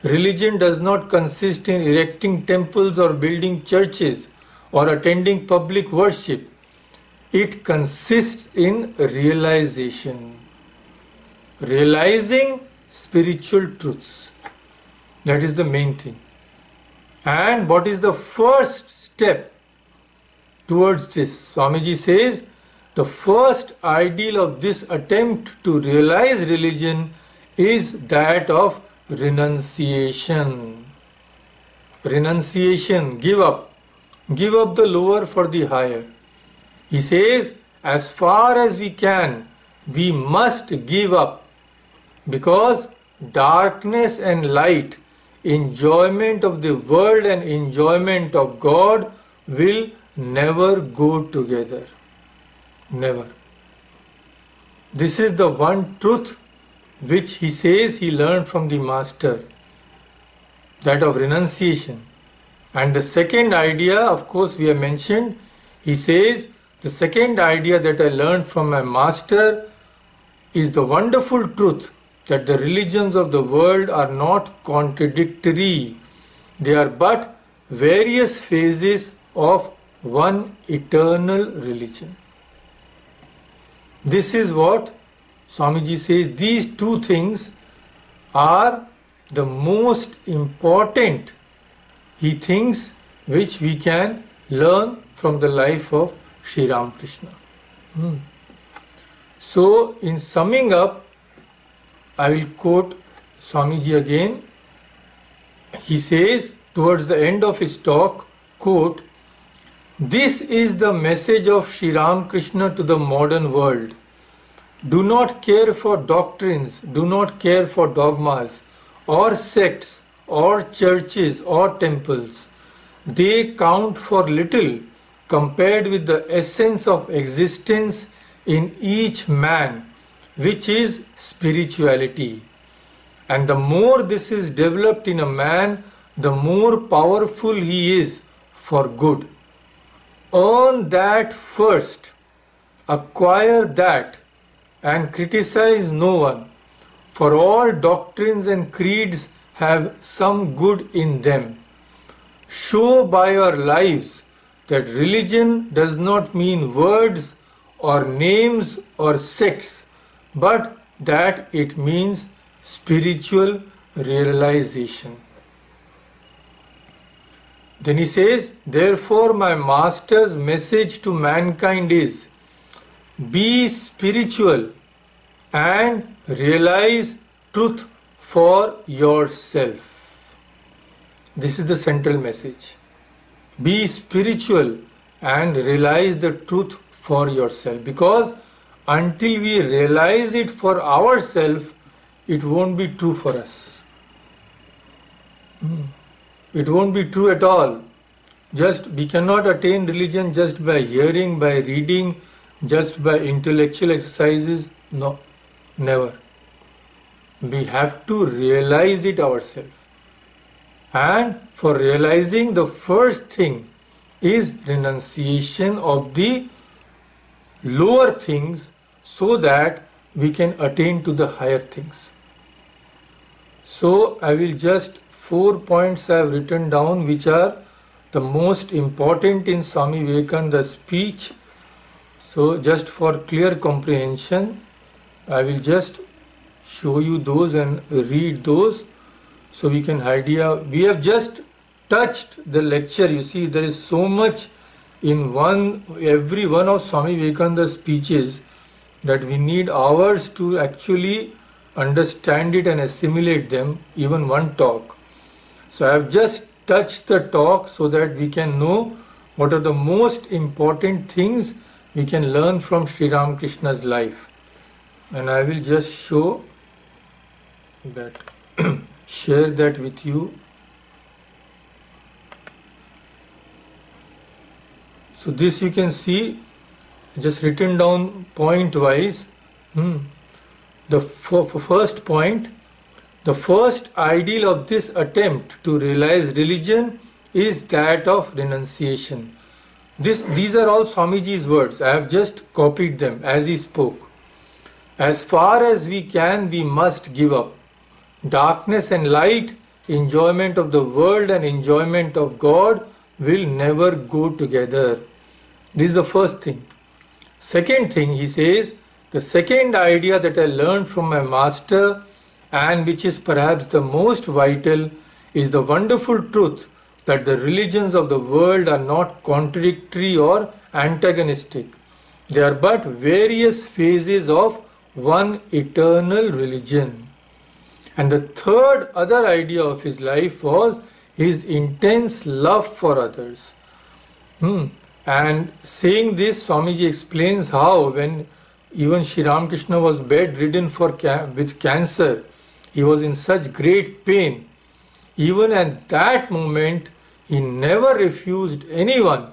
Religion does not consist in erecting temples or building churches or attending public worship. It consists in realization. Realizing spiritual truths. That is the main thing. And what is the first step towards this? Swamiji says, the first ideal of this attempt to realize religion is that of renunciation. Renunciation, give up. Give up the lower for the higher. He says, as far as we can, we must give up. Because darkness and light, enjoyment of the world and enjoyment of God will never go together. Never. This is the one truth which he says he learned from the master, that of renunciation. And the second idea, of course, we have mentioned, he says, the second idea that I learned from my master is the wonderful truth that the religions of the world are not contradictory. They are but various phases of one eternal religion. This is what Swamiji says. These two things are the most important, he thinks, which we can learn from the life of Sri Ramakrishna. So, in summing up, I will quote Swamiji again. He says towards the end of his talk, quote, "This is the message of Sri Ramakrishna to the modern world. Do not care for doctrines, do not care for dogmas, or sects, or churches, or temples. They count for little compared with the essence of existence in each man, which is spirituality. And the more this is developed in a man, the more powerful he is for good. Earn that first, acquire that, and criticize no one, for all doctrines and creeds have some good in them. Show by your lives that religion does not mean words or names or sects, but that it means spiritual realization. Then he says, therefore my master's message to mankind is, be spiritual and realize truth for yourself. This is the central message. Be spiritual and realize the truth for yourself, because until we realize it for ourselves, it won't be true for us. It won't be true at all. We cannot attain religion just by hearing, by reading, just by intellectual exercises. No, never. We have to realize it ourselves. And for realizing, the first thing is renunciation of the lower things so that we can attain to the higher things. So I will just 4 points I have written down which are the most important in Swami Vivekananda's speech. So just for clear comprehension, I will just show you those and read those so we can idea. We have just touched the lecture. You see, there is so much in every one of Swami Vivekananda's speeches that we need hours to actually understand it and assimilate them, even one talk. So I have just touched the talk so that we can know what are the most important things we can learn from Sri Ramakrishna's life. And I will just show that, share that with you. So this you can see, just written down point wise. The first point, the first ideal of this attempt to realize religion is that of renunciation. These are all Swamiji's words. I have just copied them as he spoke. As far as we can, we must give up. Darkness and light, enjoyment of the world and enjoyment of God will never go together. This is the first thing. Second thing, he says, the second idea that I learned from my master and which is perhaps the most vital is the wonderful truth that the religions of the world are not contradictory or antagonistic. They are but various phases of one eternal religion. And the third other idea of his life was his intense love for others. And saying this, Swamiji explains how when even Sri Ramakrishna was bedridden with cancer, he was in such great pain. Even at that moment, he never refused anyone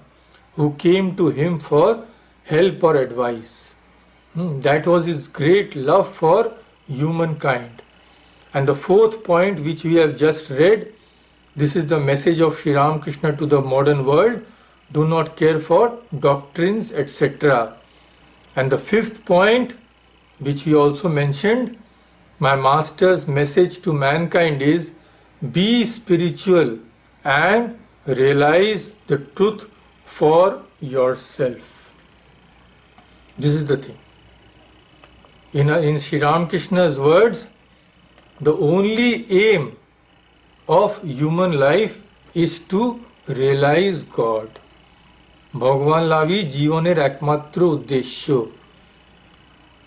who came to him for help or advice. That was his great love for humankind. And the fourth point which we have just read, this is the message of Sri Ramakrishna to the modern world. Do not care for doctrines, etc. And the fifth point, which we also mentioned, my master's message to mankind is, be spiritual and realize the truth for yourself. This is the thing. In Sri Ramakrishna's words, the only aim of human life is to realize God. ভগবান লাভই জীবনের একমাত্র উদ্দেশ্য.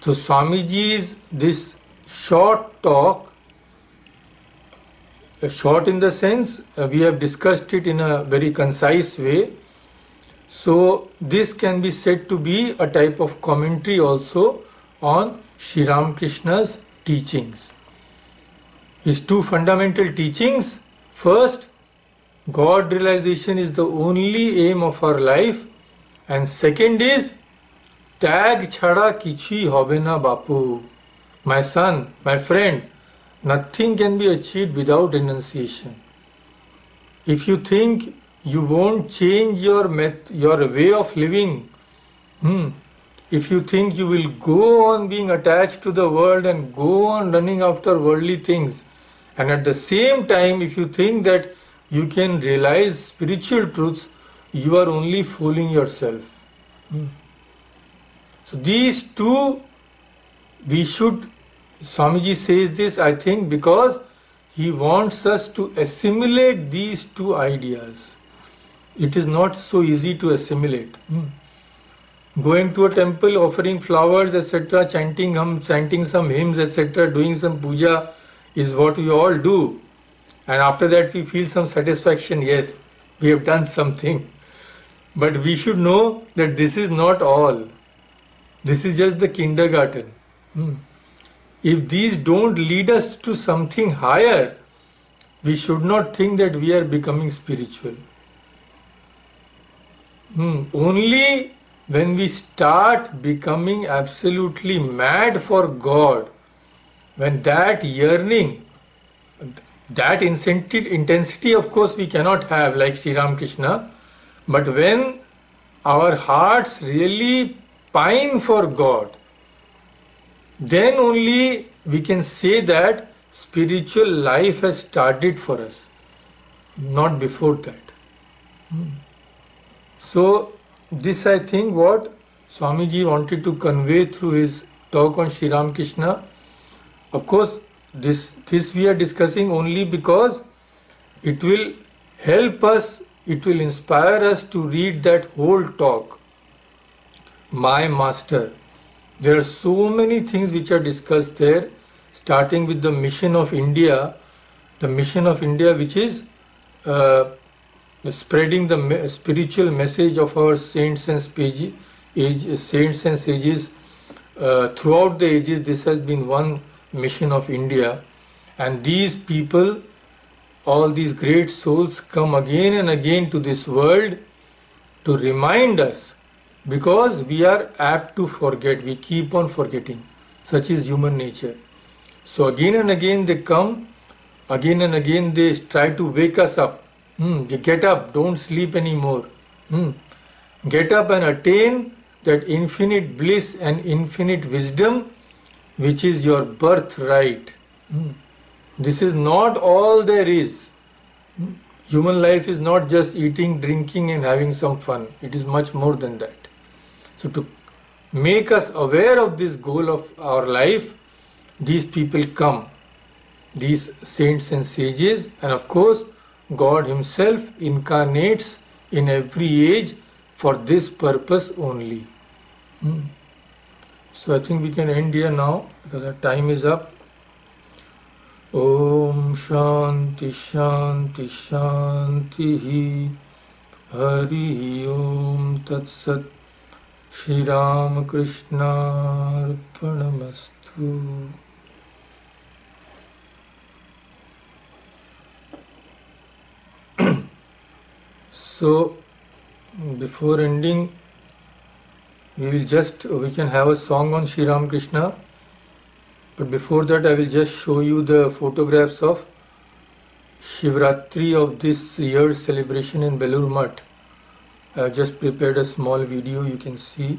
So Swamiji's this short talk, short in the sense we have discussed it in a very concise way. So this can be said to be a type of commentary also on Sri Ramakrishna's teachings. His two fundamental teachings. First, God realization is the only aim of our life, and second is Tag chhada kichhui hobe na bapu. My son, my friend, nothing can be achieved without renunciation. If you think you won't change your way of living, if you think you will go on being attached to the world and go on running after worldly things, and at the same time if you think that you can realize spiritual truths, you are only fooling yourself. So So these two, we should, Swamiji says this, I think, because he wants us to assimilate these two ideas. It is not so easy to assimilate. Going to a temple, offering flowers, etc., chanting some hymns, etc., doing some puja is what we all do. And after that we feel some satisfaction, yes, we have done something. But we should know that this is not all. This is just the kindergarten. If these don't lead us to something higher, we should not think that we are becoming spiritual. Only when we start becoming absolutely mad for God, when that yearning, that intensity of course we cannot have like Sri Ramakrishna, but when our hearts really pine for God, then only we can say that spiritual life has started for us, not before that. So this, I think, what Swamiji wanted to convey through his talk on Sri Ramakrishna. Of course, this we are discussing only because it will help us, it will inspire us to read that whole talk, My Master. There are so many things which are discussed there, starting with the mission of India, which is spreading the spiritual message of our saints and sages throughout the ages. This has been one mission of India, and these people, all these great souls, come again and again to this world to remind us, because we are apt to forget, we keep on forgetting. Such is human nature. So again and again they come, again and again they try to wake us up. Get up, don't sleep anymore. Get up and attain that infinite bliss and infinite wisdom which is your birthright. This is not all there is. Human life is not just eating, drinking and having some fun. It is much more than that. So to make us aware of this goal of our life, these people come, these saints and sages, and of course God Himself incarnates in every age for this purpose only. So I think we can end here now because our time is up. Om Shanti Shanti Shanti Hari Om Tat Sat Shri Ram Krishna Arpanamastu. So before ending, we can have a song on Sri Ramakrishna, but before that I will just show you the photographs of Shivratri of this year's celebration in Belur Math. I have just prepared a small video, you can see.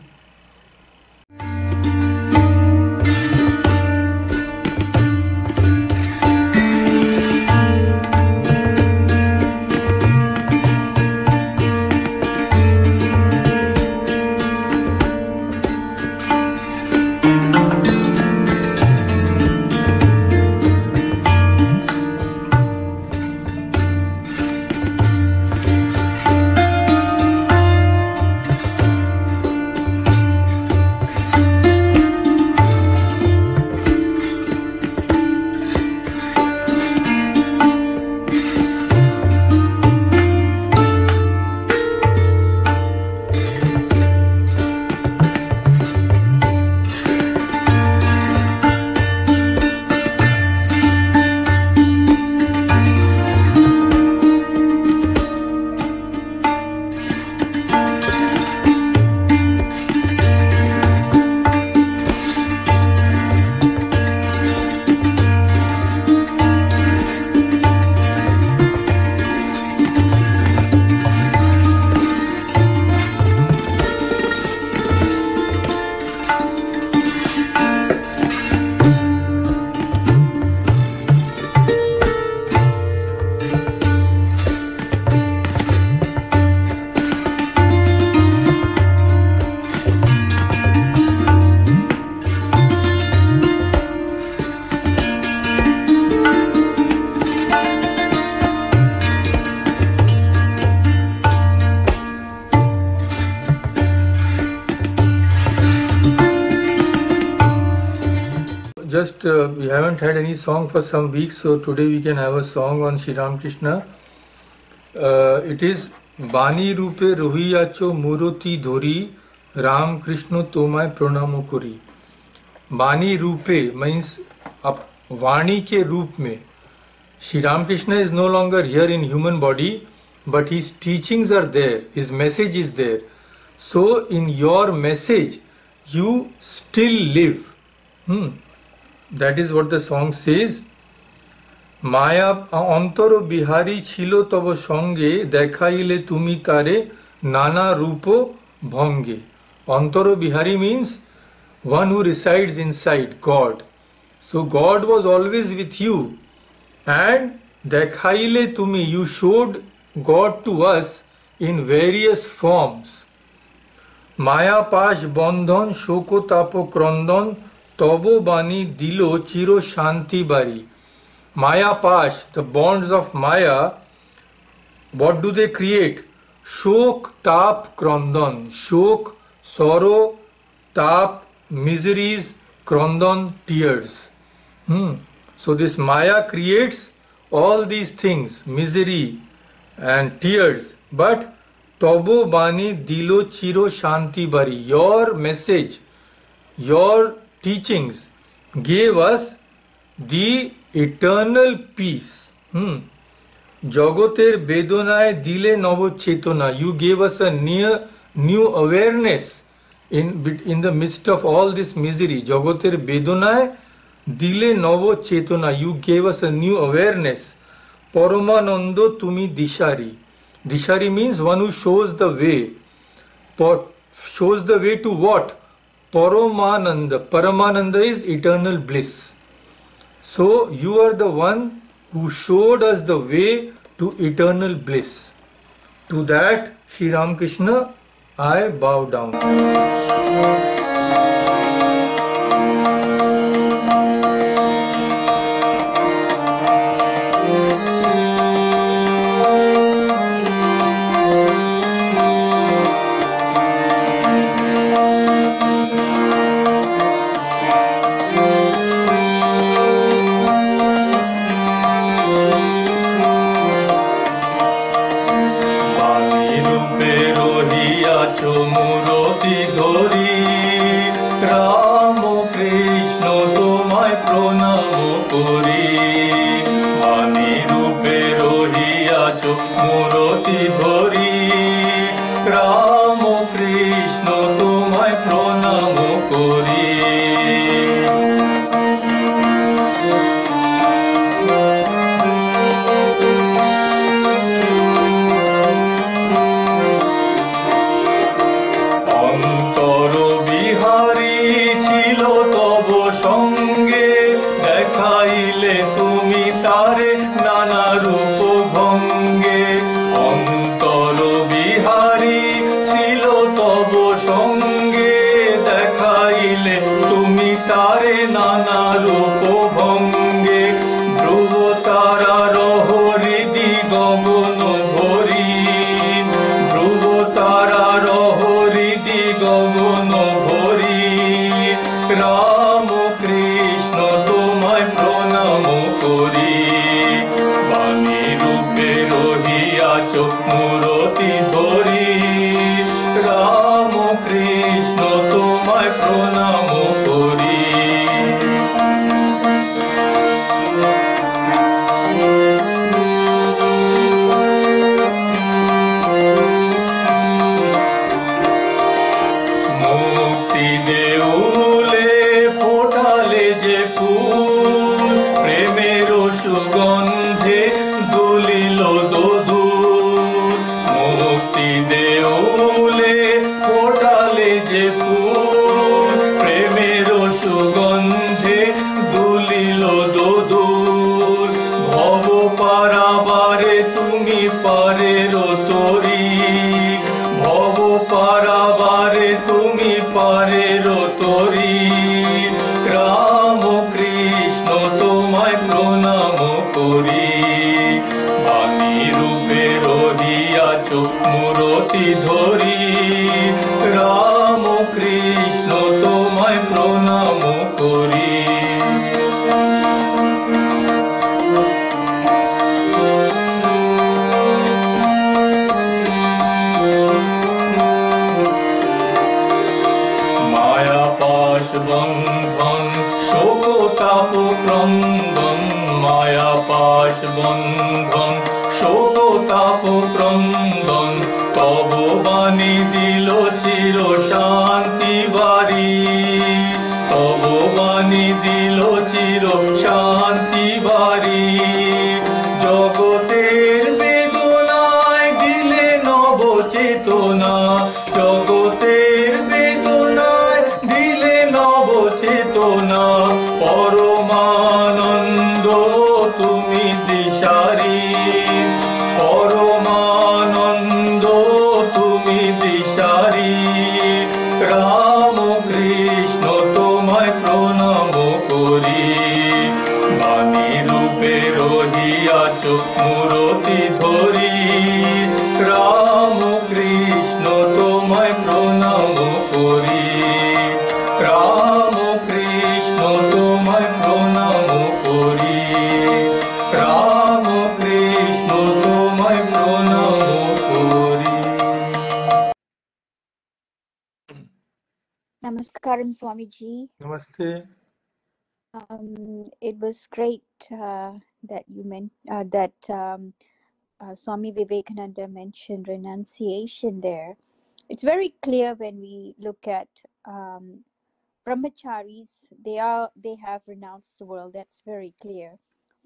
just we haven't had any song for some weeks, so today we can have a song on Sri Ramakrishna. It is Bani Rupe Rohiyacho Muroti Dhori Ram Krishna Tomai Pranamo Kori. Bani Rupe means Vani ke Roop mein. Sri Ramakrishna is no longer here in human body, but his teachings are there, his message is there. So in your message, you still live. That is what the song says. Maya Antaro Bihari Chilo Tavo Songe Dekhaile Tumi Tare Nana Rupo Bhange. Antaro Bihari means one who resides inside, God. So God was always with you, and Dekhaile Tumi, you showed God to us in various forms. Maya Pash Bandhan Shoko Tapo Krandhan Tabo Bani Dilo Chiro Shanti Bari. Maya Pash, the bonds of Maya, what do they create? Shok Tap Krandan. Shok, sorrow, Tap, miseries, Krandan, tears. So this Maya creates all these things, misery and tears. But Tabo Bani Dilo Chiro Shanti Bari. Your message, your teachings gave us the eternal peace. Jagoter Bedonai Dile Novo Chetona. You gave us a new awareness in the midst of all this misery. Jagoter Bedonai Dile Novo Chetona. You gave us a new awareness. Paramanando Tumi Dishari. Dishari means one who shows the way. Shows the way to what? Paramananda. Paramananda is eternal bliss. So you are the one who showed us the way to eternal bliss. To that, Sri Ramakrishna, I bow down. Muroti Dhori Ramo Krishna Tomai Pranamo Kori. Bani Rupe Rohiyacho Muroti Dhori Ramo Krishna Tomai Pranamo Kori. সঙ্গে দেখাইলে তুমি তারে নানা রূপ ভঙ্গে। অন্তর বিহারী ছিল তব সঙ্গে দেখাইলে তুমি তারে নানা রূপ ভঙ্গে। ধ্রুব তারার হৃদি গগন ভরি, ধ্রুব তারার হৃদি গগন ভরি। রাম কৃষ্ণ তোমায় প্রণাম করি। বাণী রূপে রহিয়াছ মূরতি ধরি। রাম কৃষ্ণ তোমায় প্রণাম করি। মুক্তি দেউলে ফোটালে যে ফুল, প্রেমের সুগন্ধে দুলিল দোদুল। মুক্তি দেউলে ফোটালে যে ফুল, প্রেমের সুগন্ধে দুলিল দোদুল। ভব পারাবারে তুমি পারের তরি, ভব পারাবারে তুমি পারের তরি। রাম কৃষ্ণ তোমায় প্রণাম করি। বাণী রূপে রহিয়াছ মূরতি ধরি। রাম কৃষ্ণ তোমায় প্রণাম করি। বন্ধন শোকতাপ ক্রন্দন মায়া পাশ বন্ধন শোকতাপ ক্রন্দন তব বাণী দিল চির শান্তি বাড়ি তব বাণী দিল চির শান্তি বাড়ি জগতের বেদনায় দিলে নব চেতনা জগতের বেদনায় দিলে নব চেতনা পরমানন্দ তুমি দিশারি পরমানন্দ তুমি দিশারি রাম কৃষ্ণ তোমায় প্রণাম করি বাণী রূপে রহিয়াছ মূরতি ধরি রাম কৃষ্ণ তোমায় প্রণাম করি রাম কৃষ্ণ তোমায় প্রণাম করি রাম কৃষ্ণ তোমায় প্রণাম করি। Namaskaram, Swamiji. Namaste. It was great that you that Swami Vivekananda mentioned renunciation there. It's very clear when we look at brahmacharis. They have renounced the world. That's very clear.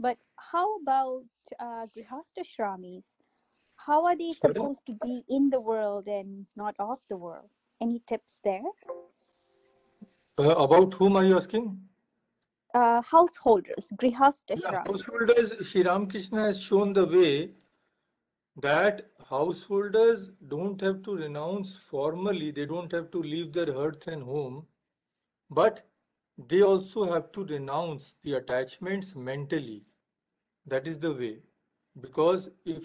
But how about grihasthashramis? How are they supposed to be in the world and not of the world? Any tips there? About whom are you asking? Householders, grihasthashramis. Householders, Sri Ramakrishna has shown the way that householders don't have to renounce formally, they don't have to leave their hearth and home, but they also have to renounce the attachments mentally. That is the way. Because if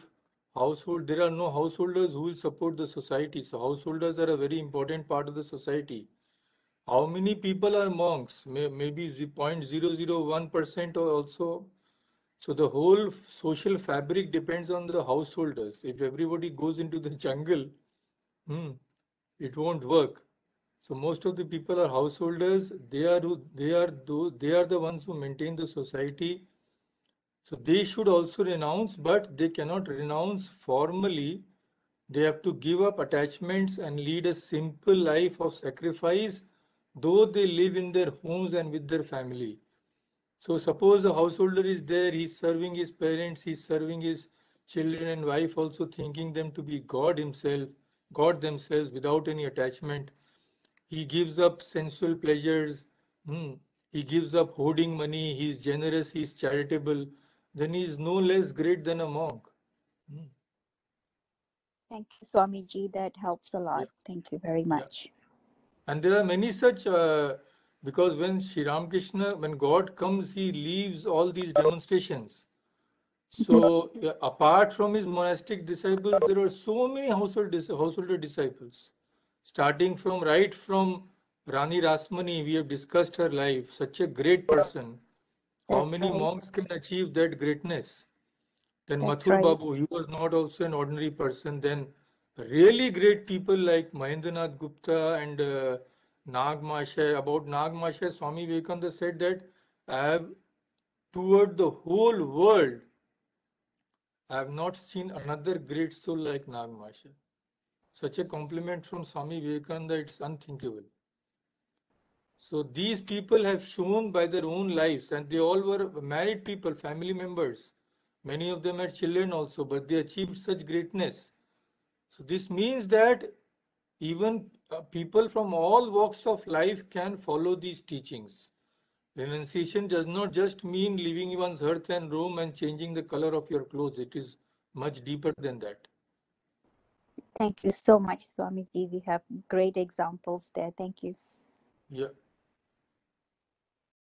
there are no householders who will support the society, so householders are a very important part of the society. How many people are monks? Maybe 0.001% or also. So the whole social fabric depends on the householders. If everybody goes into the jungle, it won't work. So most of the people are householders. They are the ones who maintain the society. So they should also renounce, but they cannot renounce formally. They have to give up attachments and lead a simple life of sacrifice, though they live in their homes and with their family. So suppose a householder is there, he's serving his parents, he's serving his children and wife, also thinking them to be God themselves without any attachment. He gives up sensual pleasures, he gives up hoarding money, he's generous, he's charitable, then he is no less great than a monk. Thank you, Swamiji. That helps a lot. Yeah. Thank you very much. Yeah. And there are many such, because when Sri Ramakrishna, when God comes, he leaves all these demonstrations. So apart from his monastic disciples, there are so many householder disciples. Starting right from Rani Rasmani, we have discussed her life, such a great person. How many monks can achieve that greatness? Then Mathur Babu, he was not also an ordinary person. Then really great people like Mahendranath Gupta and Nag Mahasaya. About Nag Mahasaya, Swami Vivekananda said that toward the whole world, I have not seen another great soul like Nag Mahasaya. Such a compliment from Swami Vivekananda, it's unthinkable. So these people have shown by their own lives, and they all were married people, family members. Many of them had children also, but they achieved such greatness. So this means that even people from all walks of life can follow these teachings. Renunciation does not just mean leaving one's hearth and room and changing the color of your clothes. It is much deeper than that. Thank you so much, Swamiji. We have great examples there. Thank you. Yeah.